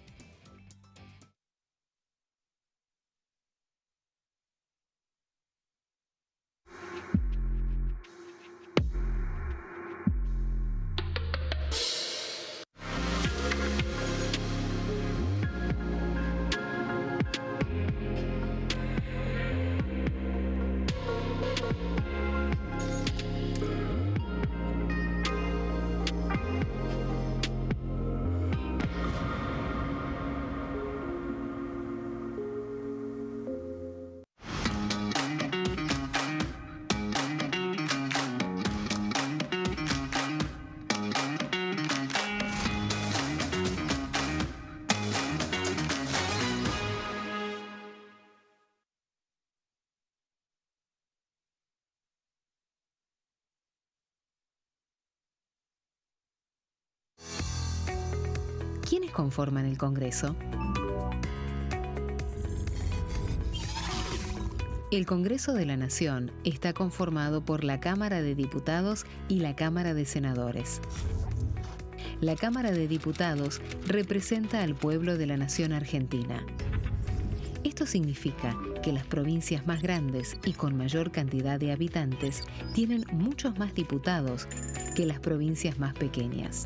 ¿Quiénes conforman el Congreso? El Congreso de la Nación está conformado por la Cámara de Diputados y la Cámara de Senadores. La Cámara de Diputados representa al pueblo de la nación argentina. Esto significa que las provincias más grandes y con mayor cantidad de habitantes tienen muchos más diputados que las provincias más pequeñas.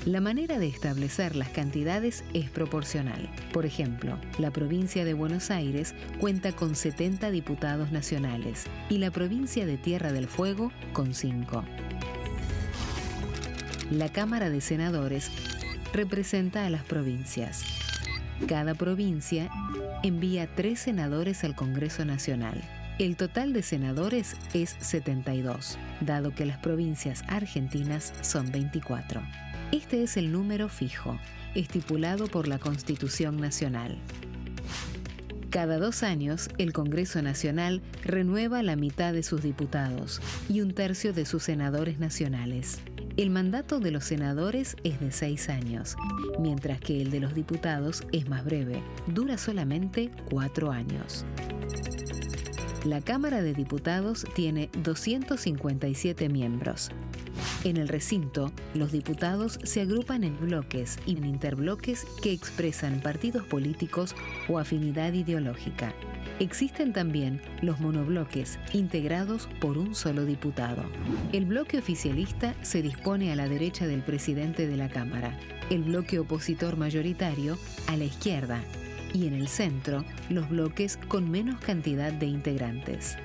La manera de establecer las cantidades es proporcional. Por ejemplo, la provincia de Buenos Aires cuenta con 70 diputados nacionales y la provincia de Tierra del Fuego con 5. La Cámara de Senadores representa a las provincias. Cada provincia envía 3 senadores al Congreso Nacional. El total de senadores es 72, dado que las provincias argentinas son 24. Este es el número fijo, estipulado por la Constitución Nacional. Cada 2 años, el Congreso Nacional renueva la mitad de sus diputados y 1/3 de sus senadores nacionales. El mandato de los senadores es de 6 años, mientras que el de los diputados es más breve, dura solamente 4 años. La Cámara de Diputados tiene 257 miembros. En el recinto, los diputados se agrupan en bloques y en interbloques que expresan partidos políticos o afinidad ideológica. Existen también los monobloques, integrados por un solo diputado. El bloque oficialista se dispone a la derecha del presidente de la Cámara, el bloque opositor mayoritario a la izquierda, y en el centro, los bloques con menos cantidad de integrantes.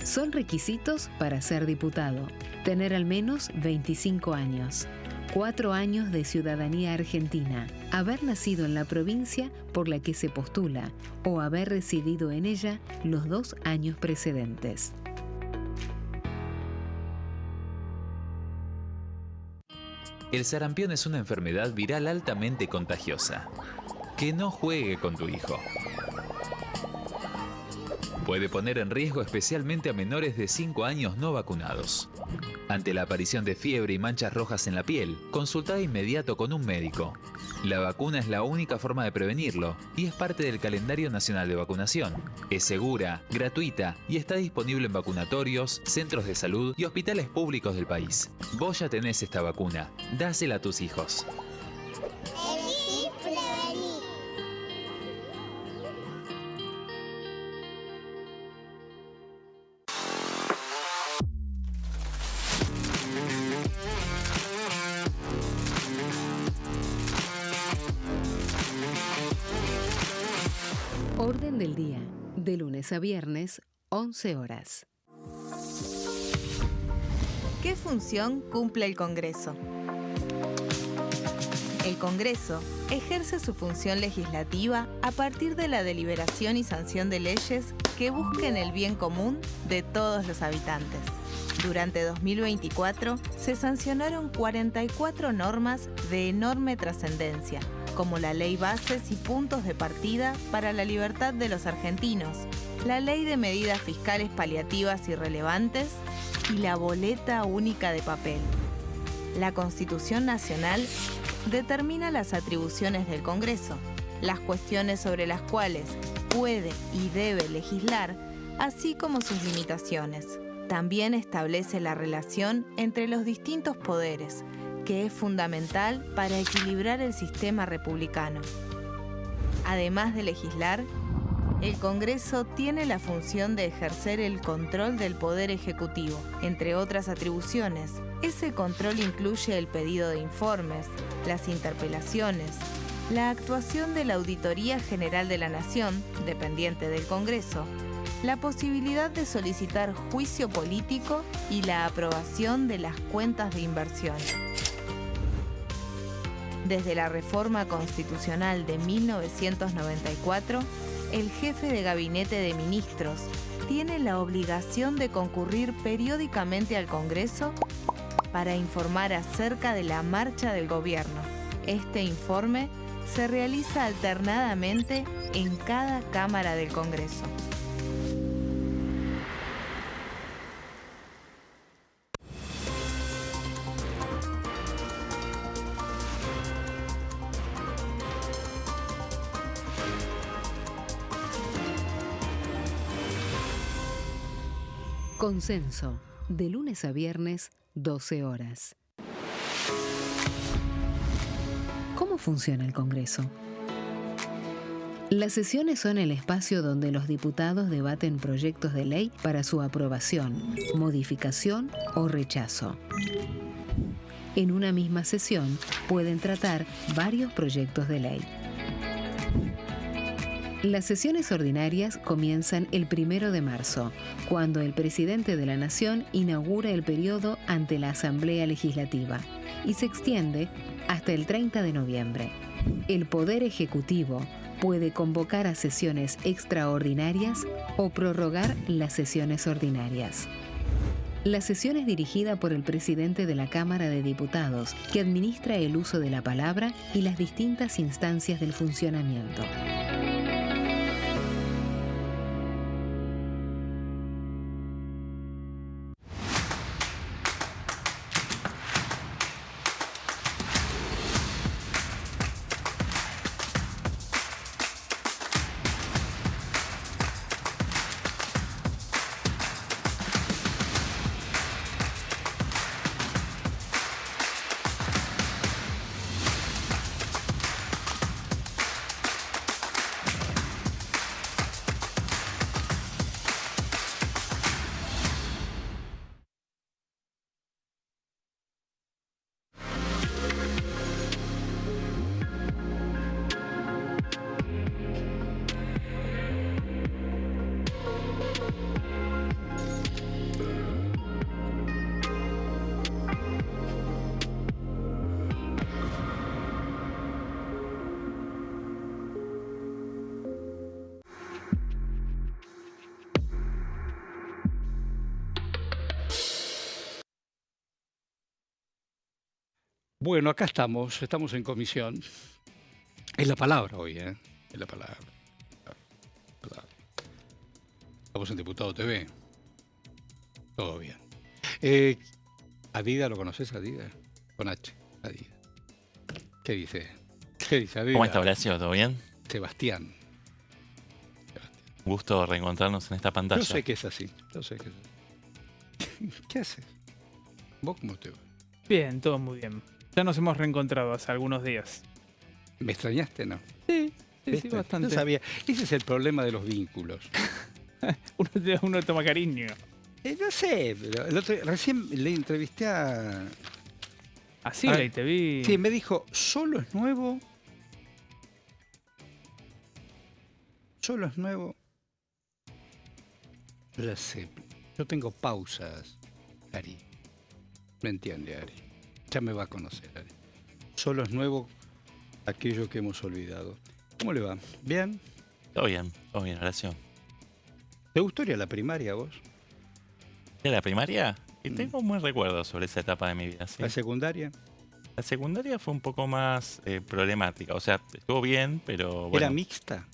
Son requisitos para ser diputado: tener al menos 25 años, 4 años de ciudadanía argentina, haber nacido en la provincia por la que se postula o haber residido en ella los 2 años precedentes. El sarampión es una enfermedad viral altamente contagiosa. Que no juegue con tu hijo. Puede poner en riesgo especialmente a menores de 5 años no vacunados. Ante la aparición de fiebre y manchas rojas en la piel, consulta de inmediato con un médico. La vacuna es la única forma de prevenirlo y es parte del calendario nacional de vacunación. Es segura, gratuita y está disponible en vacunatorios, centros de salud y hospitales públicos del país. Vos ya tenés esta vacuna, dásela a tus hijos. Elegí prevenir. Orden del día, de lunes a viernes, 11 horas. ¿Qué función cumple el Congreso? El Congreso ejerce su función legislativa a partir de la deliberación y sanción de leyes que busquen el bien común de todos los habitantes. Durante 2024 se sancionaron 44 normas de enorme trascendencia, como la Ley Bases y Puntos de Partida para la Libertad de los Argentinos, la Ley de Medidas Fiscales Paliativas y Relevantes y la Boleta Única de Papel. La Constitución Nacional determina las atribuciones del Congreso, las cuestiones sobre las cuales puede y debe legislar, así como sus limitaciones. También establece la relación entre los distintos poderes, que es fundamental para equilibrar el sistema republicano. Además de legislar, el Congreso tiene la función de ejercer el control del Poder Ejecutivo. Entre otras atribuciones, ese control incluye el pedido de informes, las interpelaciones, la actuación de la Auditoría General de la Nación, dependiente del Congreso, la posibilidad de solicitar juicio político y la aprobación de las cuentas de inversión. Desde la reforma constitucional de 1994, el jefe de gabinete de ministros tiene la obligación de concurrir periódicamente al Congreso para informar acerca de la marcha del gobierno. Este informe se realiza alternadamente en cada Cámara del Congreso. Consenso, de lunes a viernes, 12 horas. ¿Cómo funciona el Congreso? Las sesiones son el espacio donde los diputados debaten proyectos de ley para su aprobación, modificación o rechazo. En una misma sesión pueden tratar varios proyectos de ley. Las sesiones ordinarias comienzan el 1 de marzo, cuando el presidente de la Nación inaugura el periodo ante la Asamblea Legislativa y se extiende hasta el 30 de noviembre. El Poder Ejecutivo puede convocar a sesiones extraordinarias o prorrogar las sesiones ordinarias. La sesión es dirigida por el presidente de la Cámara de Diputados, que administra el uso de la palabra y las distintas instancias del funcionamiento. Bueno, acá estamos en comisión. Es la palabra hoy, ¿eh? Es la palabra. Estamos en Diputado TV. Todo bien. Adida, ¿lo conoces, Adida? Con H, Adida. ¿Qué dice? ¿Qué dice Adida? ¿Cómo está, Horacio? ¿Todo bien? Sebastián. Gusto reencontrarnos en esta pantalla. Yo sé que es así. ¿Qué haces? ¿Vos cómo te va? Bien, todo muy bien. Ya nos hemos reencontrado hace algunos días. ¿Me extrañaste, no? Sí, ¿Viste? bastante. Yo sabía. Ese es el problema de los vínculos. Uno toma cariño. No sé, pero recién le entrevisté a... Ah, sí, ahí te vi. Sí, me dijo, ¿solo es nuevo? ¿Solo es nuevo? Yo ya sé, yo tengo pausas, Ari. ¿Me entiende, Ari? Ya me va a conocer, Ari. Solo es nuevo aquello que hemos olvidado. ¿Cómo le va? ¿Bien? Todo bien, Horacio. ¿Te gustó ir a la primaria vos? ¿De la primaria? Y tengo un buen recuerdo sobre esa etapa de mi vida, ¿sí? ¿La secundaria? La secundaria fue un poco más problemática. O sea, estuvo bien, pero bueno. ¿Era mixta?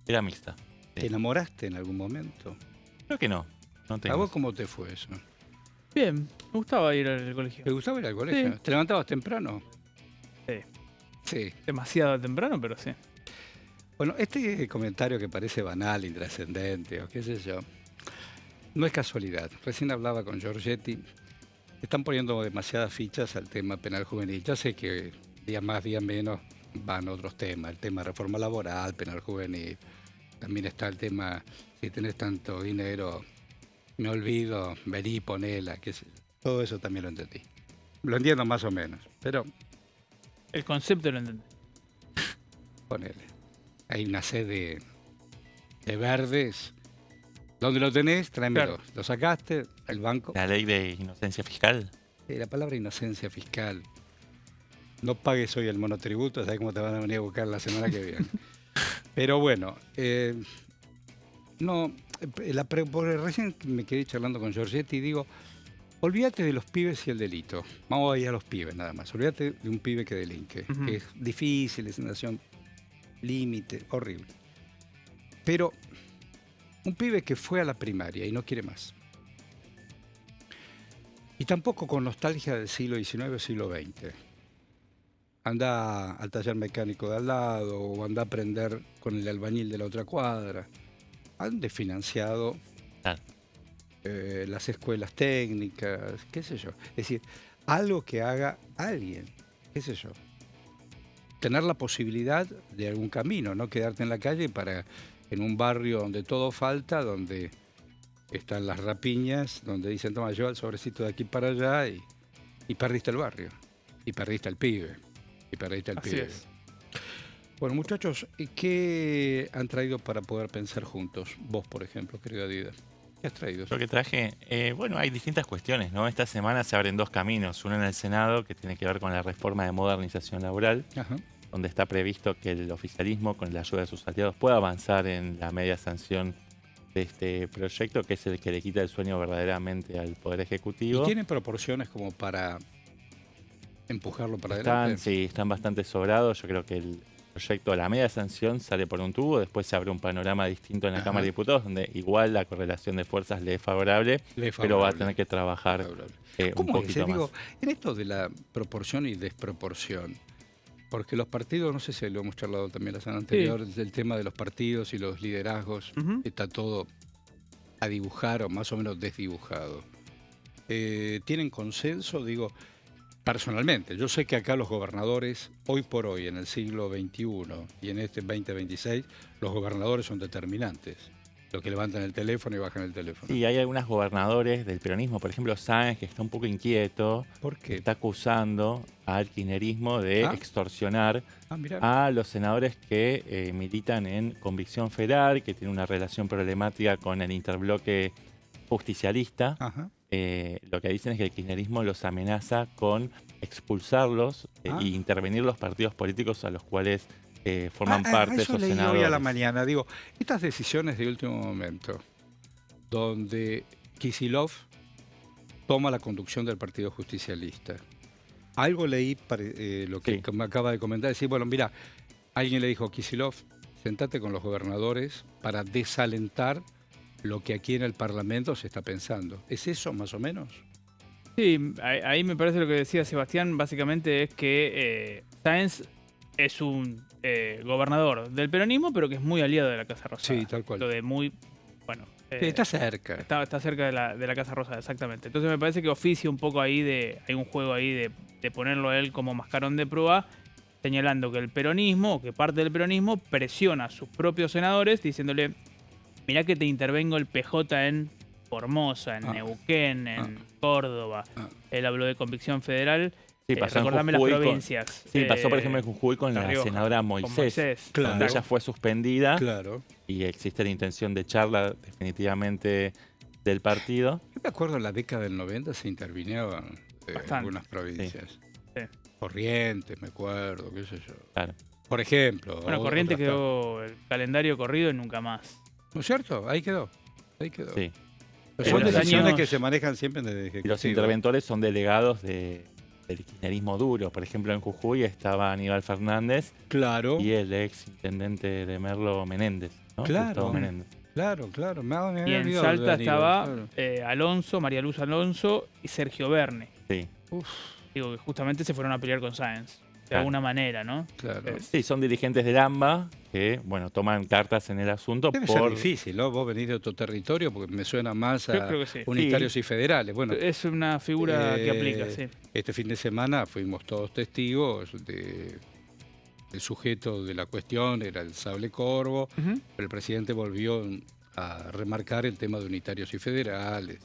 Era mixta. Sí. ¿Te enamoraste en algún momento? Creo que no. No tengo. ¿A vos cómo te fue eso? Bien, me gustaba ir al colegio. ¿Te gustaba ir al colegio? Sí. ¿Te levantabas temprano? Sí. Sí. Demasiado temprano, pero sí. Bueno, este comentario que parece banal, intrascendente o qué sé yo, no es casualidad. Recién hablaba con Giorgetti. Están poniendo demasiadas fichas al tema penal juvenil. Ya sé que día más, día menos van otros temas. El tema de reforma laboral, penal juvenil. También está el tema, si tenés tanto dinero, me olvido, vení, ponela, qué sé yo. Todo eso también lo entendí. Lo entiendo más o menos, pero El concepto lo entendí. ponele. Hay una sed de verdes. ¿Dónde lo tenés? Tráemelo. Claro. ¿Lo sacaste? ¿El banco? La ley de inocencia fiscal. La palabra inocencia fiscal. No pagues hoy el monotributo, ¿sabes cómo te van a venir a buscar la semana que viene? Pero bueno, no, porque recién me quedé charlando con Giorgetti y digo, olvídate de los pibes y el delito. Vamos a ir a los pibes nada más. Olvídate de un pibe que delinque, que es difícil, es una situación límite, horrible. Pero un pibe que fue a la primaria y no quiere más. Y tampoco con nostalgia del siglo XIX o siglo XX. Anda al taller mecánico de al lado o anda a aprender con el albañil de la otra cuadra. Han desfinanciado las escuelas técnicas, qué sé yo. Es decir, algo que haga alguien, qué sé yo. Tener la posibilidad de algún camino, no quedarte en la calle en un barrio donde todo falta, donde están las rapiñas, donde dicen, toma, lleva el sobrecito de aquí para allá y perdiste el barrio, y perdiste el pibe, y perdiste el Así pibe. es. Bueno, muchachos, ¿qué han traído para poder pensar juntos? Vos, por ejemplo, querido Adida. ¿Qué has traído? Lo que traje, bueno, hay distintas cuestiones, ¿no? Esta semana se abren dos caminos. Uno en el Senado, que tiene que ver con la reforma de modernización laboral, Ajá. donde está previsto que el oficialismo, con la ayuda de sus aliados, pueda avanzar en la media sanción de este proyecto, que es el que le quita el sueño verdaderamente al Poder Ejecutivo. ¿Y tiene proporciones como para empujarlo para adelante? Sí, están bastante sobrados. Yo creo que el proyecto, la media sanción, sale por un tubo, después se abre un panorama distinto en la Cámara de Diputados, donde igual la correlación de fuerzas le es favorable, pero va a tener que trabajar un ¿Cómo es? poquito más. Digo, en esto de la proporción y desproporción, porque los partidos, no sé si lo hemos charlado también la semana anterior, del tema de los partidos y los liderazgos, está todo a dibujar o más o menos desdibujado. ¿Tienen consenso? Digo, personalmente, yo sé que acá los gobernadores, hoy por hoy, en el siglo XXI y en este 2026, los gobernadores son determinantes. Los que levantan el teléfono y bajan el teléfono. Sí, hay algunos gobernadores del peronismo, por ejemplo Sáenz, que está un poco inquieto. ¿Por qué? Está acusando al kirchnerismo de extorsionar mirá. a los senadores que militan en Convicción Federal, que tienen una relación problemática con el interbloque justicialista. Ajá. Lo que dicen es que el kirchnerismo los amenaza con expulsarlos e intervenir los partidos políticos a los cuales forman parte eso esos leí senadores. hoy a la mañana. Digo, estas decisiones de último momento, donde Kicillof toma la conducción del Partido Justicialista, Algo leí lo que me acaba de comentar, decir, bueno, mira, alguien le dijo a Kicillof, sentate con los gobernadores para desalentar lo que aquí en el Parlamento se está pensando. ¿Es eso más o menos? Sí, ahí me parece lo que decía Sebastián, básicamente es que Sáenz es un gobernador del peronismo, pero que es muy aliado de la Casa Rosada. Sí, tal cual. Lo de muy, bueno... está cerca. Está cerca de la Casa Rosada, exactamente. Entonces me parece que oficia un poco ahí hay un juego ahí de ponerlo a él como mascarón de prueba, señalando que el peronismo, o que parte del peronismo, presiona a sus propios senadores diciéndole, mirá que te intervengo el PJ en Formosa, en Neuquén, en Córdoba. Él habló de convicción federal. Sí, pasó recordame en Jujuy las provincias. Pasó por ejemplo en Jujuy con la senadora Moisés, claro. donde ella fue suspendida, claro. Y existe la intención de echarla definitivamente del partido. Yo me acuerdo en la década del 90 se intervinieron en algunas provincias. Sí. Corrientes, me acuerdo, qué sé yo. Claro. Por ejemplo. Bueno, Corrientes quedó el calendario corrido y nunca más. ¿No es cierto? Ahí quedó. Sí. Son decisiones que se manejan siempre desde el Ejecutivo. Y los interventores son delegados del kirchnerismo duro. Por ejemplo, en Jujuy estaba Aníbal Fernández. Claro. Y el ex intendente de Merlo, Menéndez. ¿no? Claro. Gustavo Menéndez. Claro. Y en Salta estaba Alonso, María Luz Alonso y Sergio Verne. Sí. Digo que justamente se fueron a pelear con Sáenz. De alguna manera, ¿no? Claro. Sí, son dirigentes del AMBA que, bueno, toman cartas en el asunto. Debe ser difícil, ¿no? Vos venís de otro territorio porque me suena más a unitarios y federales. Bueno, es una figura que aplica, sí. Este fin de semana fuimos todos testigos del sujeto de la cuestión, era el Sable Corvo, pero el presidente volvió a remarcar el tema de unitarios y federales,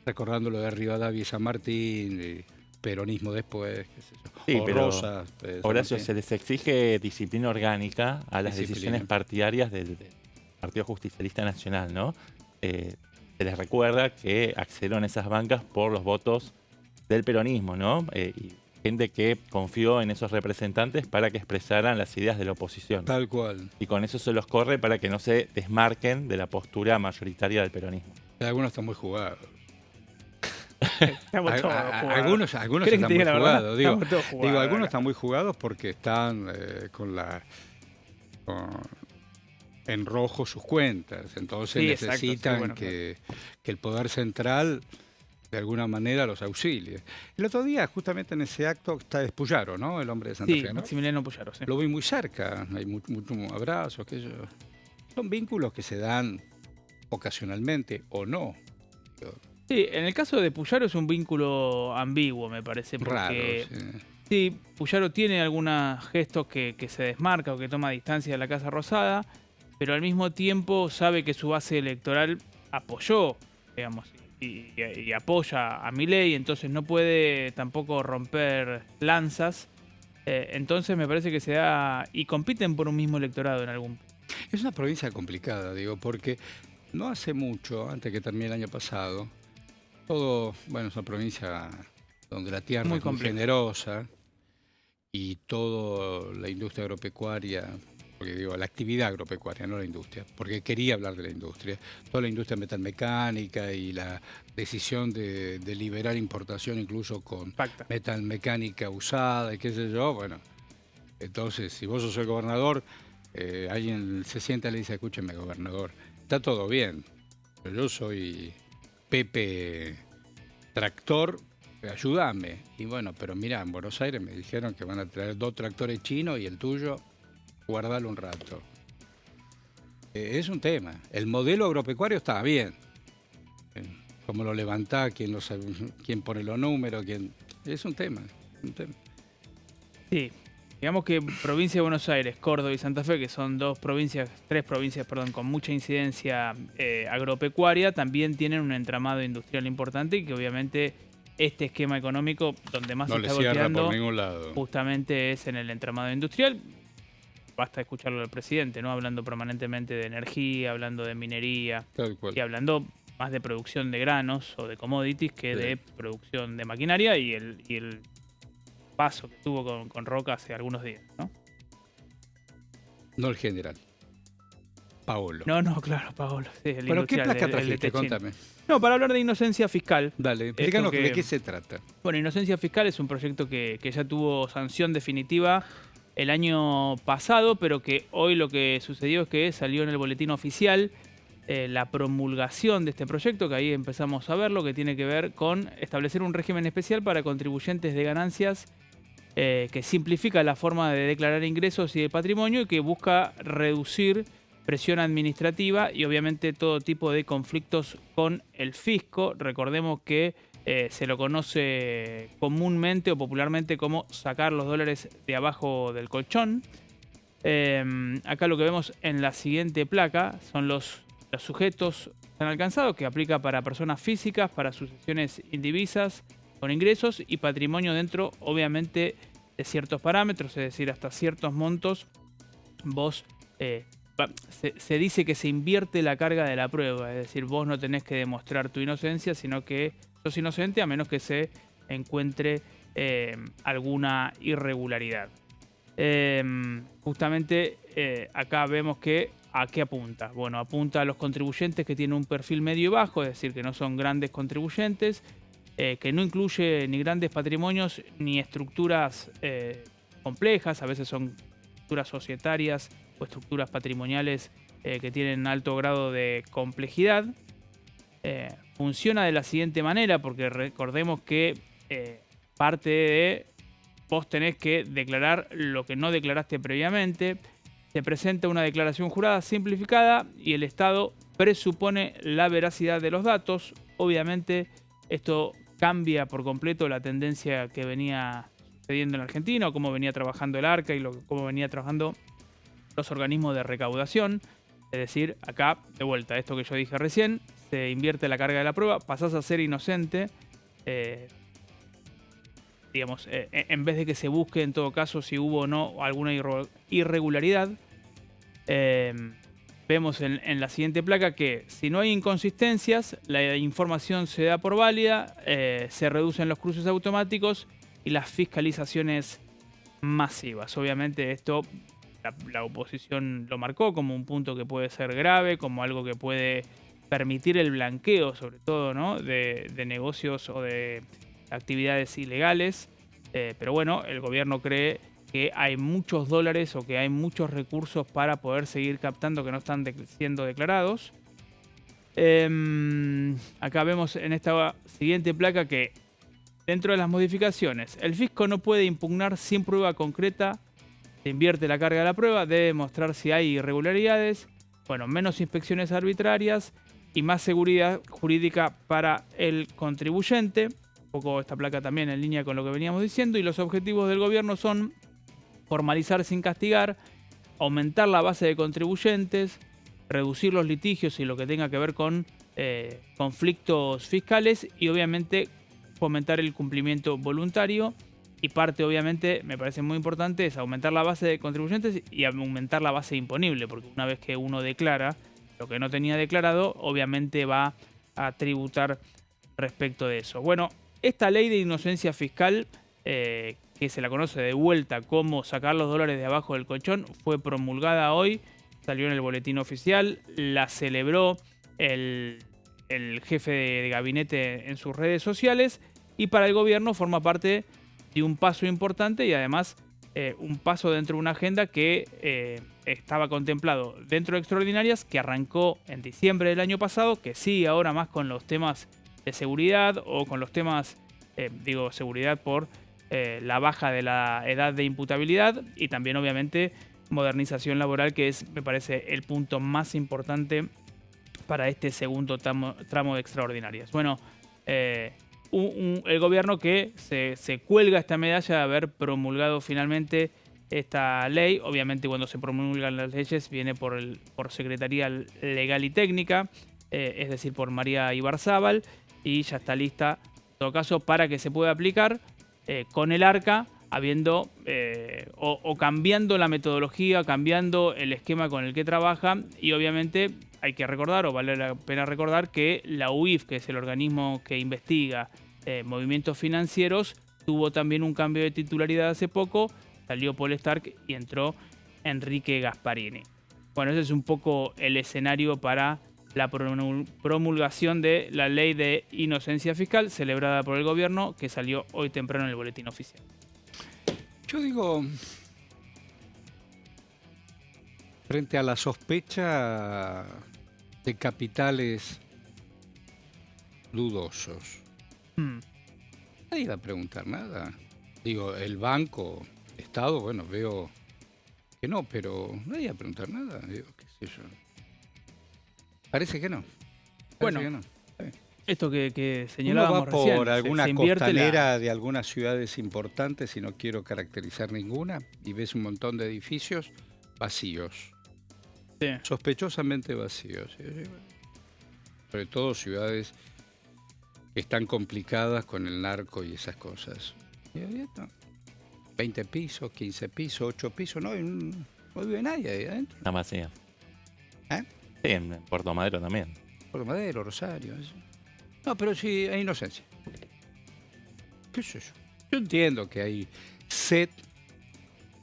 recordando lo de Rivadavia y San Martín, peronismo después, qué sé yo. Sí, pero Rosa, Horacio, se les exige disciplina orgánica a las decisiones partidarias del Partido Justicialista Nacional, ¿no? Se les recuerda que accedieron a esas bancas por los votos del peronismo, ¿no? Y gente que confió en esos representantes para que expresaran las ideas de la oposición. Tal cual. Y con eso se los corre para que no se desmarquen de la postura mayoritaria del peronismo. Algunos están muy jugados. Algunos están muy jugados. Digo, algunos están muy jugados porque están en rojo sus cuentas. Entonces necesitan que el Poder Central de alguna manera los auxilie. El otro día, justamente en ese acto, está Puyaro, ¿no? El hombre de Santa Fe, ¿no? Maximiliano Puyaro, sí. Lo vi muy cerca, hay muchos abrazos, son vínculos que se dan ocasionalmente o no. Sí, en el caso de Puyaro es un vínculo ambiguo, me parece, porque sí, Puyaro tiene algunos gestos que se desmarca o que toma distancia de la Casa Rosada, pero al mismo tiempo sabe que su base electoral apoyó, digamos, y apoya a Milei, entonces no puede tampoco romper lanzas. Entonces me parece que se da y compiten por un mismo electorado en algún punto. Es una provincia complicada, digo, porque no hace mucho, antes que termine el año pasado, es una provincia donde la tierra es muy generosa y toda la industria agropecuaria, porque digo, la actividad agropecuaria, no la industria, porque quería hablar de la industria, toda la industria metalmecánica y la decisión de liberar importación incluso con metalmecánica usada y qué sé yo, bueno, entonces si vos sos el gobernador, alguien se sienta y le dice, escúcheme gobernador, está todo bien, pero yo soy Pepe Tractor, ayúdame. Y bueno, pero mira, en Buenos Aires me dijeron que van a traer 2 tractores chinos y el tuyo, guardalo un rato. Es un tema. El modelo agropecuario estaba bien. Cómo lo levantá, quién pone los números, es un tema. Sí. Digamos que provincia de Buenos Aires, Córdoba y Santa Fe, que son tres provincias, con mucha incidencia agropecuaria, también tienen un entramado industrial importante y que obviamente este esquema económico donde más se está golpeando por ningún lado. Justamente es en el entramado industrial. Basta escucharlo al presidente, ¿no? Hablando permanentemente de energía, hablando de minería y hablando más de producción de granos o de commodities que de producción de maquinaria y el paso que tuvo con Roca hace algunos días, ¿no? No el general. Paolo. No, claro, Paolo. Sí, el ¿Pero qué industrial, placa el de trajiste? Techín. Contame. No, para hablar de inocencia fiscal. Dale, explícanos de qué se trata. Bueno, Inocencia Fiscal es un proyecto que ya tuvo sanción definitiva el año pasado, pero que hoy lo que sucedió es que salió en el boletín oficial la promulgación de este proyecto, que ahí empezamos a verlo, que tiene que ver con establecer un régimen especial para contribuyentes de ganancias que simplifica la forma de declarar ingresos y de patrimonio y que busca reducir presión administrativa y obviamente todo tipo de conflictos con el fisco. Recordemos que se lo conoce comúnmente o popularmente como sacar los dólares de abajo del colchón. Acá lo que vemos en la siguiente placa son los sujetos que han alcanzado, que aplica para personas físicas, para sucesiones indivisas con ingresos y patrimonio dentro, obviamente, de ciertos parámetros, es decir, hasta ciertos montos. Vos se dice que se invierte la carga de la prueba, es decir, vos no tenés que demostrar tu inocencia, sino que sos inocente a menos que se encuentre alguna irregularidad. Justamente acá vemos que ¿a qué apunta? Bueno, apunta a los contribuyentes que tienen un perfil medio y bajo, es decir, que no son grandes contribuyentes, que no incluye ni grandes patrimonios ni estructuras complejas, a veces son estructuras societarias o estructuras patrimoniales que tienen alto grado de complejidad. Funciona de la siguiente manera, porque recordemos que parte de vos tenés que declarar lo que no declaraste previamente. Se presenta una declaración jurada simplificada y el Estado presupone la veracidad de los datos. Obviamente esto cambia por completo la tendencia que venía sucediendo en Argentina, o cómo venía trabajando el ARCA y cómo venía trabajando los organismos de recaudación. Es decir, acá, de vuelta, esto que yo dije recién, se invierte la carga de la prueba, pasás a ser inocente, digamos, en vez de que se busque en todo caso si hubo o no alguna irregularidad. Vemos en la siguiente placa que si no hay inconsistencias, la información se da por válida, se reducen los cruces automáticos y las fiscalizaciones masivas. Obviamente esto la oposición lo marcó como un punto que puede ser grave, como algo que puede permitir el blanqueo, sobre todo, ¿no?, de negocios o de actividades ilegales. Pero bueno, el gobierno cree que hay muchos dólares o que hay muchos recursos para poder seguir captando que no están siendo declarados. Acá vemos en esta siguiente placa que dentro de las modificaciones, el fisco no puede impugnar sin prueba concreta. Se invierte la carga de la prueba, debe mostrar si hay irregularidades, bueno, menos inspecciones arbitrarias y más seguridad jurídica para el contribuyente. Un poco esta placa también en línea con lo que veníamos diciendo, y los objetivos del gobierno son formalizar sin castigar, aumentar la base de contribuyentes, reducir los litigios y lo que tenga que ver con conflictos fiscales y obviamente fomentar el cumplimiento voluntario. Y parte, obviamente, me parece muy importante, es aumentar la base de contribuyentes y aumentar la base imponible, porque una vez que uno declara lo que no tenía declarado, obviamente va a tributar respecto de eso. Bueno, esta ley de inocencia fiscal, que se la conoce de vuelta como sacar los dólares de abajo del colchón, fue promulgada hoy, salió en el boletín oficial, la celebró el jefe de gabinete en sus redes sociales y para el gobierno forma parte de un paso importante y además un paso dentro de una agenda que estaba contemplado dentro de extraordinarias, que arrancó en diciembre del año pasado, que sigue ahora más con los temas de seguridad o con los temas, seguridad por la baja de la edad de imputabilidad y también obviamente modernización laboral, que es, me parece, el punto más importante para este segundo tramo de extraordinarias. Bueno, el gobierno que se cuelga esta medalla de haber promulgado finalmente esta ley. Obviamente cuando se promulgan las leyes viene por Secretaría Legal y Técnica, es decir, por María Ibarzábal, y ya está lista, en todo caso, para que se pueda aplicar con el ARCA, habiendo o cambiando la metodología, cambiando el esquema con el que trabaja, y obviamente hay que recordar, o vale la pena recordar, que la UIF, que es el organismo que investiga movimientos financieros, tuvo también un cambio de titularidad hace poco, salió Paul Stark y entró Enrique Gasparini. Bueno, ese es un poco el escenario para la promulgación de la ley de inocencia fiscal celebrada por el gobierno, que salió hoy temprano en el boletín oficial. Yo digo, frente a la sospecha de capitales dudosos, nadie va a preguntar nada. Digo, el banco, Estado, bueno, veo que no, pero nadie va a preguntar nada. Digo, qué sé yo. Parece que no. Bueno, que no. Esto que señalábamos uno va recién, por alguna se invierte costanera de algunas ciudades importantes, y no quiero caracterizar ninguna, y ves un montón de edificios vacíos. Sí. Sospechosamente vacíos. Sobre todo ciudades que están complicadas con el narco y esas cosas. Y ahí está. 20 pisos, 15 pisos, 8 pisos, no vive nadie ahí adentro. Nada más, sí. ¿Eh? Sí, en Puerto Madero también. Puerto Madero, Rosario. Eso. No, pero sí hay inocencia. ¿Qué es eso? Yo entiendo que hay sed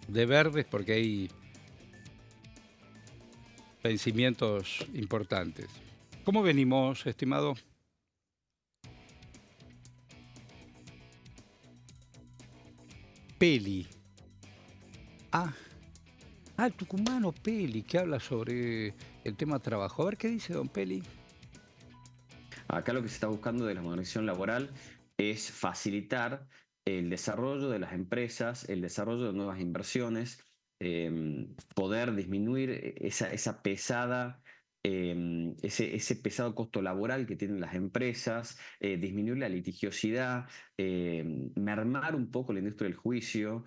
de verdes porque hay vencimientos importantes. ¿Cómo venimos, estimado? Peli. El tucumano Peli, que habla sobre el tema trabajo. A ver qué dice don Peli. Acá lo que se está buscando de la modernización laboral es facilitar el desarrollo de las empresas, el desarrollo de nuevas inversiones, poder disminuir esa pesada, ese pesado costo laboral que tienen las empresas, disminuir la litigiosidad, mermar un poco la industria del juicio,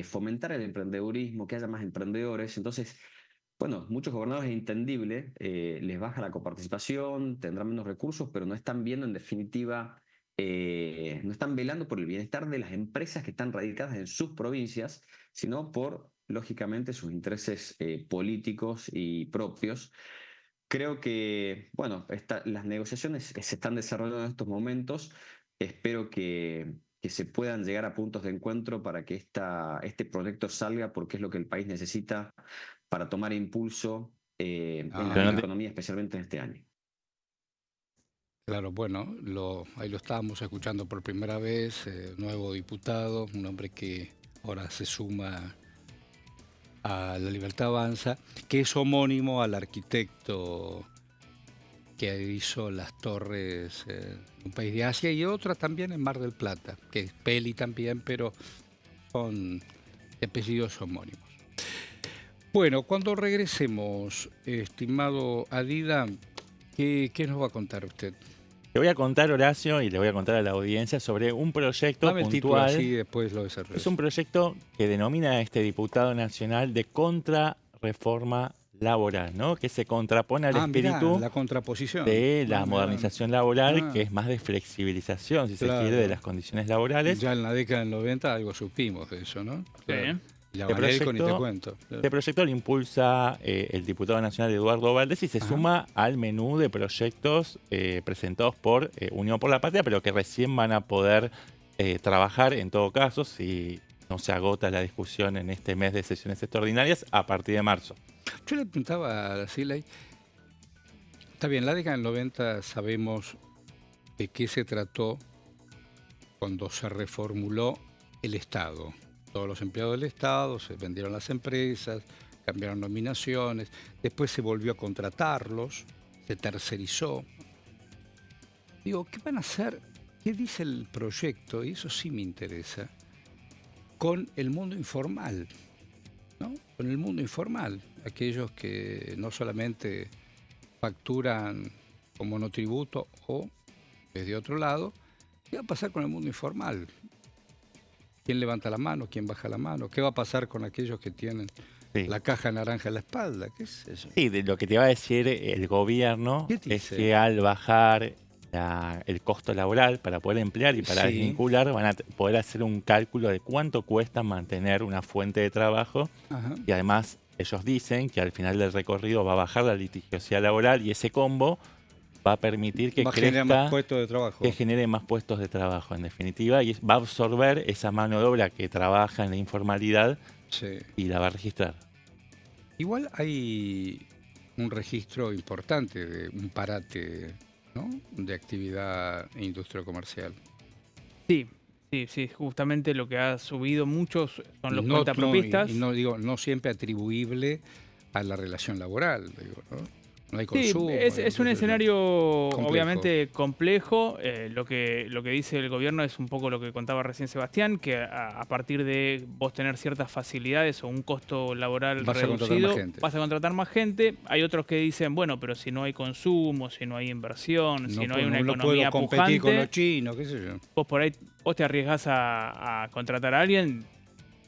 fomentar el emprendedurismo, que haya más emprendedores. Entonces, bueno, muchos gobernadores, es entendible, les baja la coparticipación, tendrán menos recursos, pero no están viendo en definitiva, no están velando por el bienestar de las empresas que están radicadas en sus provincias, sino por, lógicamente, sus intereses políticos y propios. Creo que, bueno, las negociaciones que se están desarrollando en estos momentos, espero que se puedan llegar a puntos de encuentro para que este proyecto salga, porque es lo que el país necesita para tomar impulso en la economía, especialmente en este año. Claro, bueno, ahí lo estábamos escuchando por primera vez, nuevo diputado, un hombre que ahora se suma a La Libertad Avanza, que es homónimo al arquitecto que hizo las torres en un país de Asia y otras también en Mar del Plata, que es Peli también, pero son apellidos homónimos. Bueno, cuando regresemos, estimado Adida, ¿qué nos va a contar usted? Le voy a contar, Horacio, y le voy a contar a la audiencia sobre un proyecto puntual. El título, así después lo desarrollo. Es un proyecto que denomina a este diputado nacional de contrarreforma laboral, ¿no? Que se contrapone al espíritu la contraposición de la modernización laboral, que es más de flexibilización, si se quiere, de las condiciones laborales. Ya en la década del 90 algo supimos de eso, ¿no? Sí. La Vallejo, ni te cuento. Este proyecto lo impulsa el diputado nacional Eduardo Valdés y se suma al menú de proyectos presentados por Unión por la Patria, pero que recién van a poder trabajar, en todo caso, si no se agota la discusión en este mes de sesiones extraordinarias, a partir de marzo. Yo le preguntaba a Siley, está bien, la década del 90 sabemos de qué se trató cuando se reformuló el Estado. Todos los empleados del Estado, se vendieron las empresas, cambiaron nominaciones, después se volvió a contratarlos, se tercerizó. Digo, ¿qué van a hacer? ¿Qué dice el proyecto? Y eso sí me interesa, con el mundo informal, ¿no? Con el mundo informal, aquellos que no solamente facturan como monotributo o desde otro lado. ¿Qué va a pasar con el mundo informal? ¿Quién levanta la mano? ¿Quién baja la mano? ¿Qué va a pasar con aquellos que tienen la caja naranja en la espalda? ¿Qué es eso? Sí, de lo que te va a decir el gobierno es que al bajar el costo laboral para poder emplear y para desvincular, van a poder hacer un cálculo de cuánto cuesta mantener una fuente de trabajo. Y además ellos dicen que al final del recorrido va a bajar la litigiosidad laboral y ese combo va a permitir que genere más puestos de trabajo. Que genere más puestos de trabajo, en definitiva, y va a absorber esa mano de obra que trabaja en la informalidad y la va a registrar. Igual hay un registro importante de un parate, ¿no?, de actividad e industria comercial. Sí, justamente lo que ha subido muchos son los cuentapropistas. No siempre atribuible a la relación laboral, digo, ¿no? No hay consumo. Sí, es un escenario complejo. Obviamente complejo. Lo que dice el gobierno es un poco lo que contaba recién Sebastián, que a partir de vos tener ciertas facilidades o un costo laboral reducido, vas a contratar más gente. Hay otros que dicen, bueno, pero si no hay consumo, si no hay inversión, si no hay una economía puedo competir pujante, con los chinos, qué sé yo. Vos te arriesgás a contratar a alguien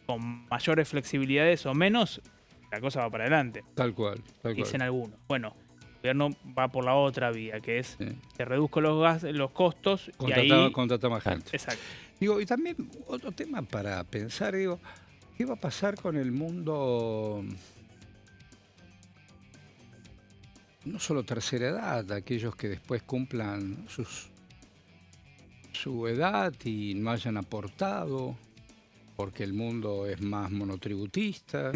con mayores flexibilidades o menos, la cosa va para adelante. Tal cual. Dicen algunos. Bueno, el gobierno va por la otra vía, que es te reduzco los costos y ahí contrata más gente. Exacto. Digo, y también otro tema para pensar, digo, ¿qué va a pasar con el mundo, no solo tercera edad, aquellos que después cumplan su edad y no hayan aportado, porque el mundo es más monotributista?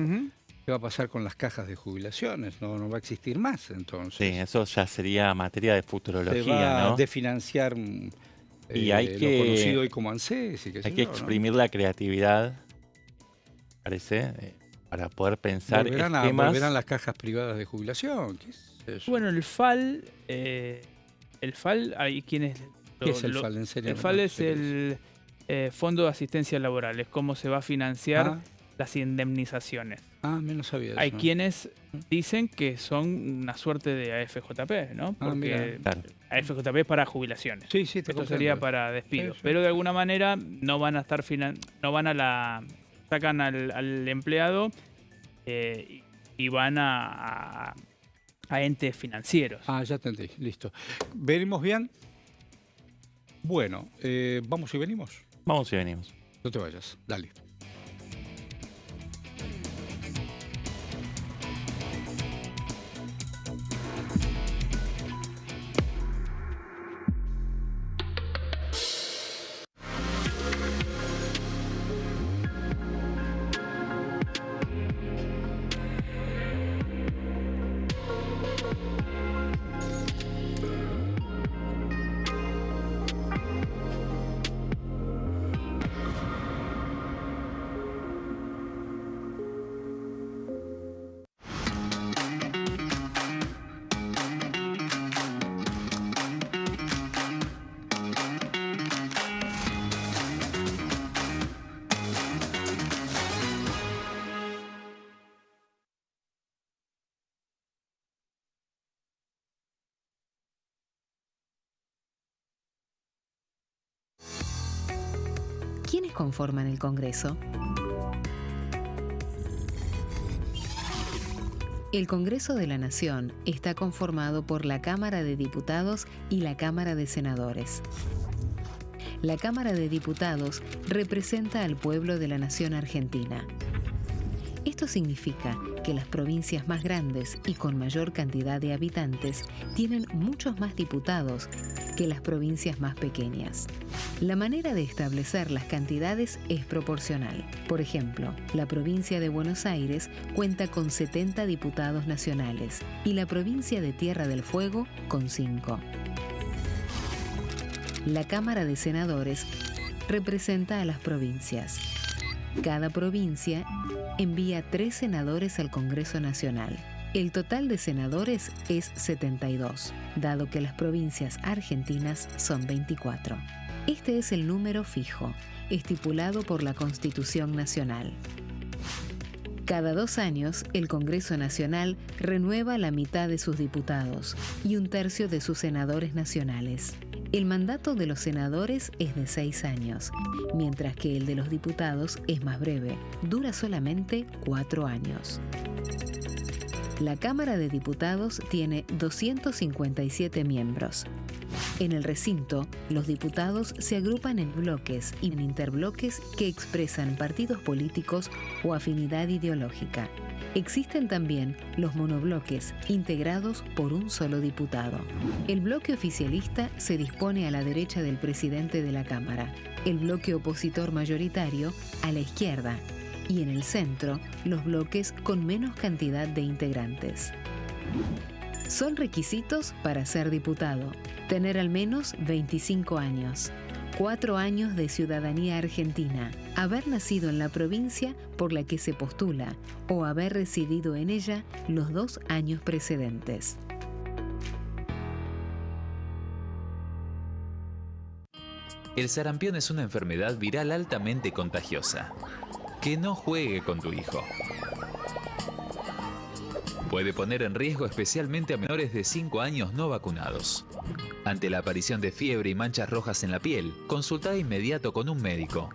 ¿Qué va a pasar con las cajas de jubilaciones? No va a existir más, entonces. Sí, eso ya sería materia de futurología, se va ¿no? a desfinanciar y hay lo que, conocido hoy como ANSES. Hay que exprimir la creatividad, parece, para poder pensar esquemas. ¿Volverán las cajas privadas de jubilación? ¿Qué es eso? Bueno, el FAL, hay quienes... ¿Qué es el FAL? En serio, el FAL es el Fondo de Asistencia Laboral, es cómo se va a financiar las indemnizaciones. No sabía eso. Hay quienes dicen que son una suerte de AFJP, ¿no? Porque AFJP es para jubilaciones. Sí, esto sería para despidos. Pero de alguna manera no van a estar sacan al empleado y van a entes financieros. Ya entendí, listo. ¿Venimos bien? Bueno, ¿vamos y venimos? Vamos y venimos. No te vayas, dale. ¿Quiénes conforman el Congreso? El Congreso de la Nación está conformado por la Cámara de Diputados y la Cámara de Senadores. La Cámara de Diputados representa al pueblo de la nación argentina. Esto significa que las provincias más grandes y con mayor cantidad de habitantes tienen muchos más diputados que las provincias más pequeñas. La manera de establecer las cantidades es proporcional. Por ejemplo, la provincia de Buenos Aires cuenta con 70 diputados nacionales y la provincia de Tierra del Fuego con 5. La Cámara de Senadores representa a las provincias. Cada provincia envía 3 senadores al Congreso Nacional. El total de senadores es 72, dado que las provincias argentinas son 24. Este es el número fijo, estipulado por la Constitución Nacional. Cada 2 años, el Congreso Nacional renueva la mitad de sus diputados y 1/3 de sus senadores nacionales. El mandato de los senadores es de 6 años, mientras que el de los diputados es más breve, dura solamente 4 años. La Cámara de Diputados tiene 257 miembros. En el recinto, los diputados se agrupan en bloques y en interbloques que expresan partidos políticos o afinidad ideológica. Existen también los monobloques, integrados por un solo diputado. El bloque oficialista se dispone a la derecha del presidente de la Cámara, el bloque opositor mayoritario a la izquierda y en el centro, los bloques con menos cantidad de integrantes. Son requisitos para ser diputado: tener al menos 25 años, 4 años de ciudadanía argentina, haber nacido en la provincia por la que se postula o haber residido en ella los 2 años precedentes. El sarampión es una enfermedad viral altamente contagiosa. Que no juegue con tu hijo. Puede poner en riesgo especialmente a menores de 5 años no vacunados. Ante la aparición de fiebre y manchas rojas en la piel, consulta de inmediato con un médico.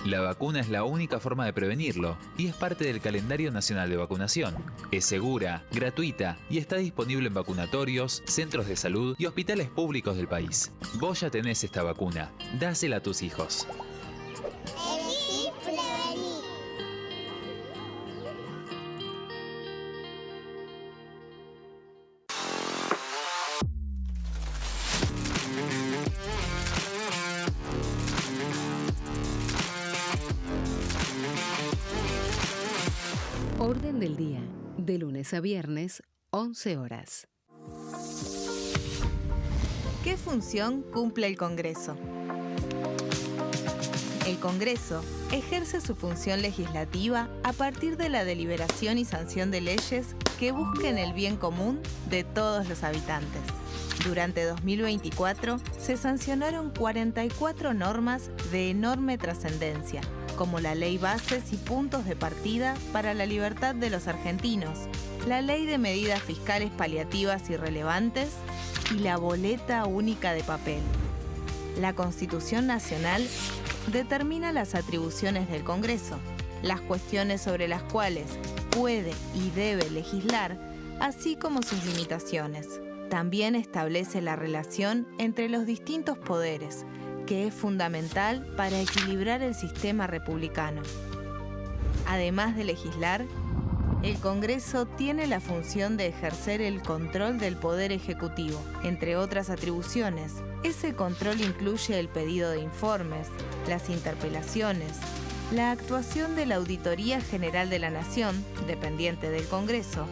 La vacuna es la única forma de prevenirlo y es parte del calendario nacional de vacunación. Es segura, gratuita y está disponible en vacunatorios, centros de salud y hospitales públicos del país. Vos ya tenés esta vacuna, dásela a tus hijos. Elegí prevenir. Orden del día, de lunes a viernes, 11 horas. ¿Qué función cumple el Congreso? El Congreso ejerce su función legislativa a partir de la deliberación y sanción de leyes que busquen el bien común de todos los habitantes. Durante 2024 se sancionaron 44 normas de enorme trascendencia, como la Ley Bases y Puntos de Partida para la Libertad de los Argentinos, la Ley de Medidas Fiscales Paliativas y Relevantes y la Boleta Única de Papel. La Constitución Nacional determina las atribuciones del Congreso, las cuestiones sobre las cuales puede y debe legislar, así como sus limitaciones. También establece la relación entre los distintos poderes, que es fundamental para equilibrar el sistema republicano. Además de legislar, el Congreso tiene la función de ejercer el control del Poder Ejecutivo. Entre otras atribuciones, ese control incluye el pedido de informes, las interpelaciones, la actuación de la Auditoría General de la Nación, dependiente del Congreso,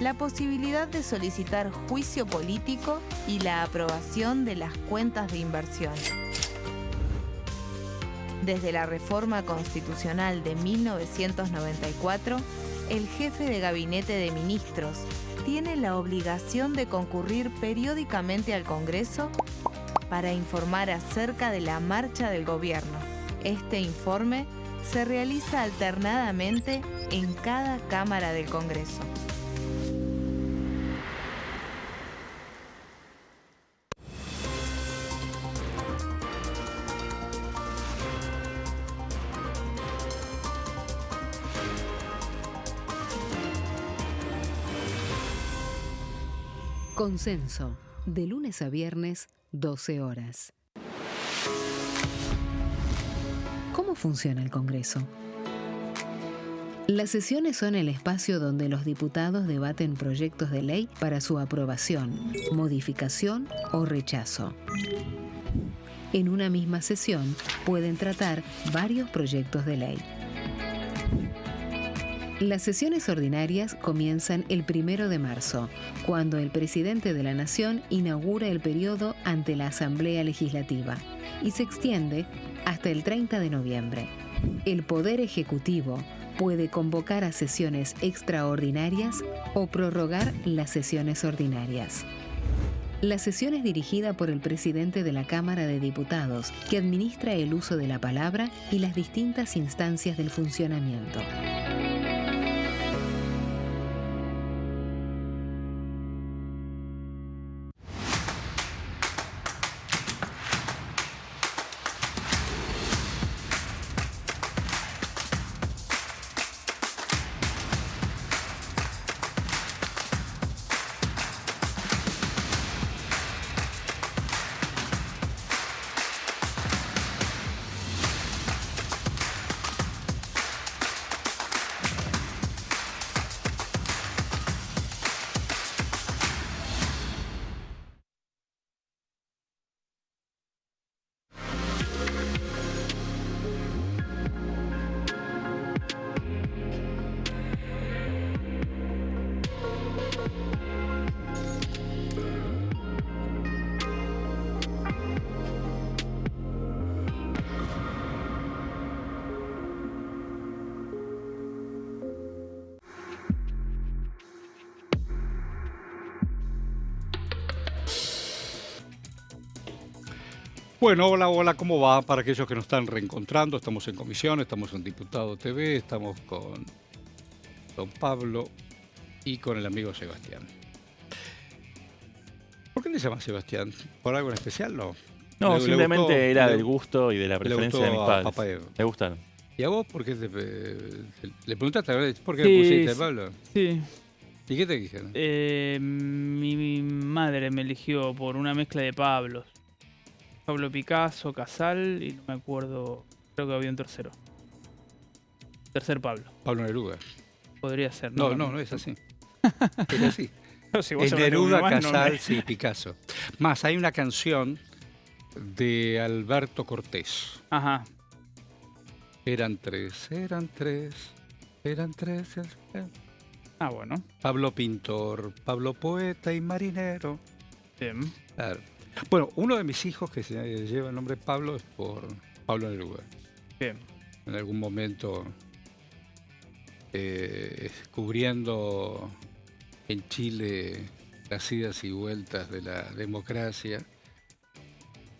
la posibilidad de solicitar juicio político y la aprobación de las cuentas de inversión. Desde la reforma constitucional de 1994, el jefe de gabinete de ministros tiene la obligación de concurrir periódicamente al Congreso para informar acerca de la marcha del gobierno. Este informe se realiza alternadamente en cada Cámara del Congreso. Consenso, de lunes a viernes, 12 horas. ¿Cómo funciona el Congreso? Las sesiones son el espacio donde los diputados debaten proyectos de ley para su aprobación, modificación o rechazo. En una misma sesión pueden tratar varios proyectos de ley. Las sesiones ordinarias comienzan el 1 de marzo, cuando el presidente de la Nación inaugura el periodo ante la Asamblea Legislativa y se extiende hasta el 30 de noviembre. El Poder Ejecutivo puede convocar a sesiones extraordinarias o prorrogar las sesiones ordinarias. La sesión es dirigida por el presidente de la Cámara de Diputados, que administra el uso de la palabra y las distintas instancias del funcionamiento. Bueno, hola, hola, ¿cómo va? Para aquellos que nos están reencontrando, estamos en comisión, estamos en Diputado TV, estamos con don Pablo y con el amigo Sebastián. ¿Por qué le llamas Sebastián? ¿Por algo en especial? No. No, simplemente era del gusto y de la preferencia de mis padres. Papá Evo. Me gustaron. ¿Y a vos por qué le preguntaste a ver por qué me pusiste Pablo? Sí. ¿Y qué te dijeron? Mi madre me eligió por una mezcla de Pablos. Pablo Picasso, Casal y no me acuerdo, creo que había un tercero. Tercer Pablo. Pablo Neruda. Podría ser. No es así. Es así. No, si vos es Neruda, Casal, sí, Picasso. Más, hay una canción de Alberto Cortés. Ajá. Eran tres. Ah, bueno. Pablo pintor, Pablo poeta y marinero. Bien. Claro. Bueno, uno de mis hijos que se lleva el nombre Pablo es por Pablo Neruda. Bien. En algún momento, cubriendo en Chile las idas y vueltas de la democracia,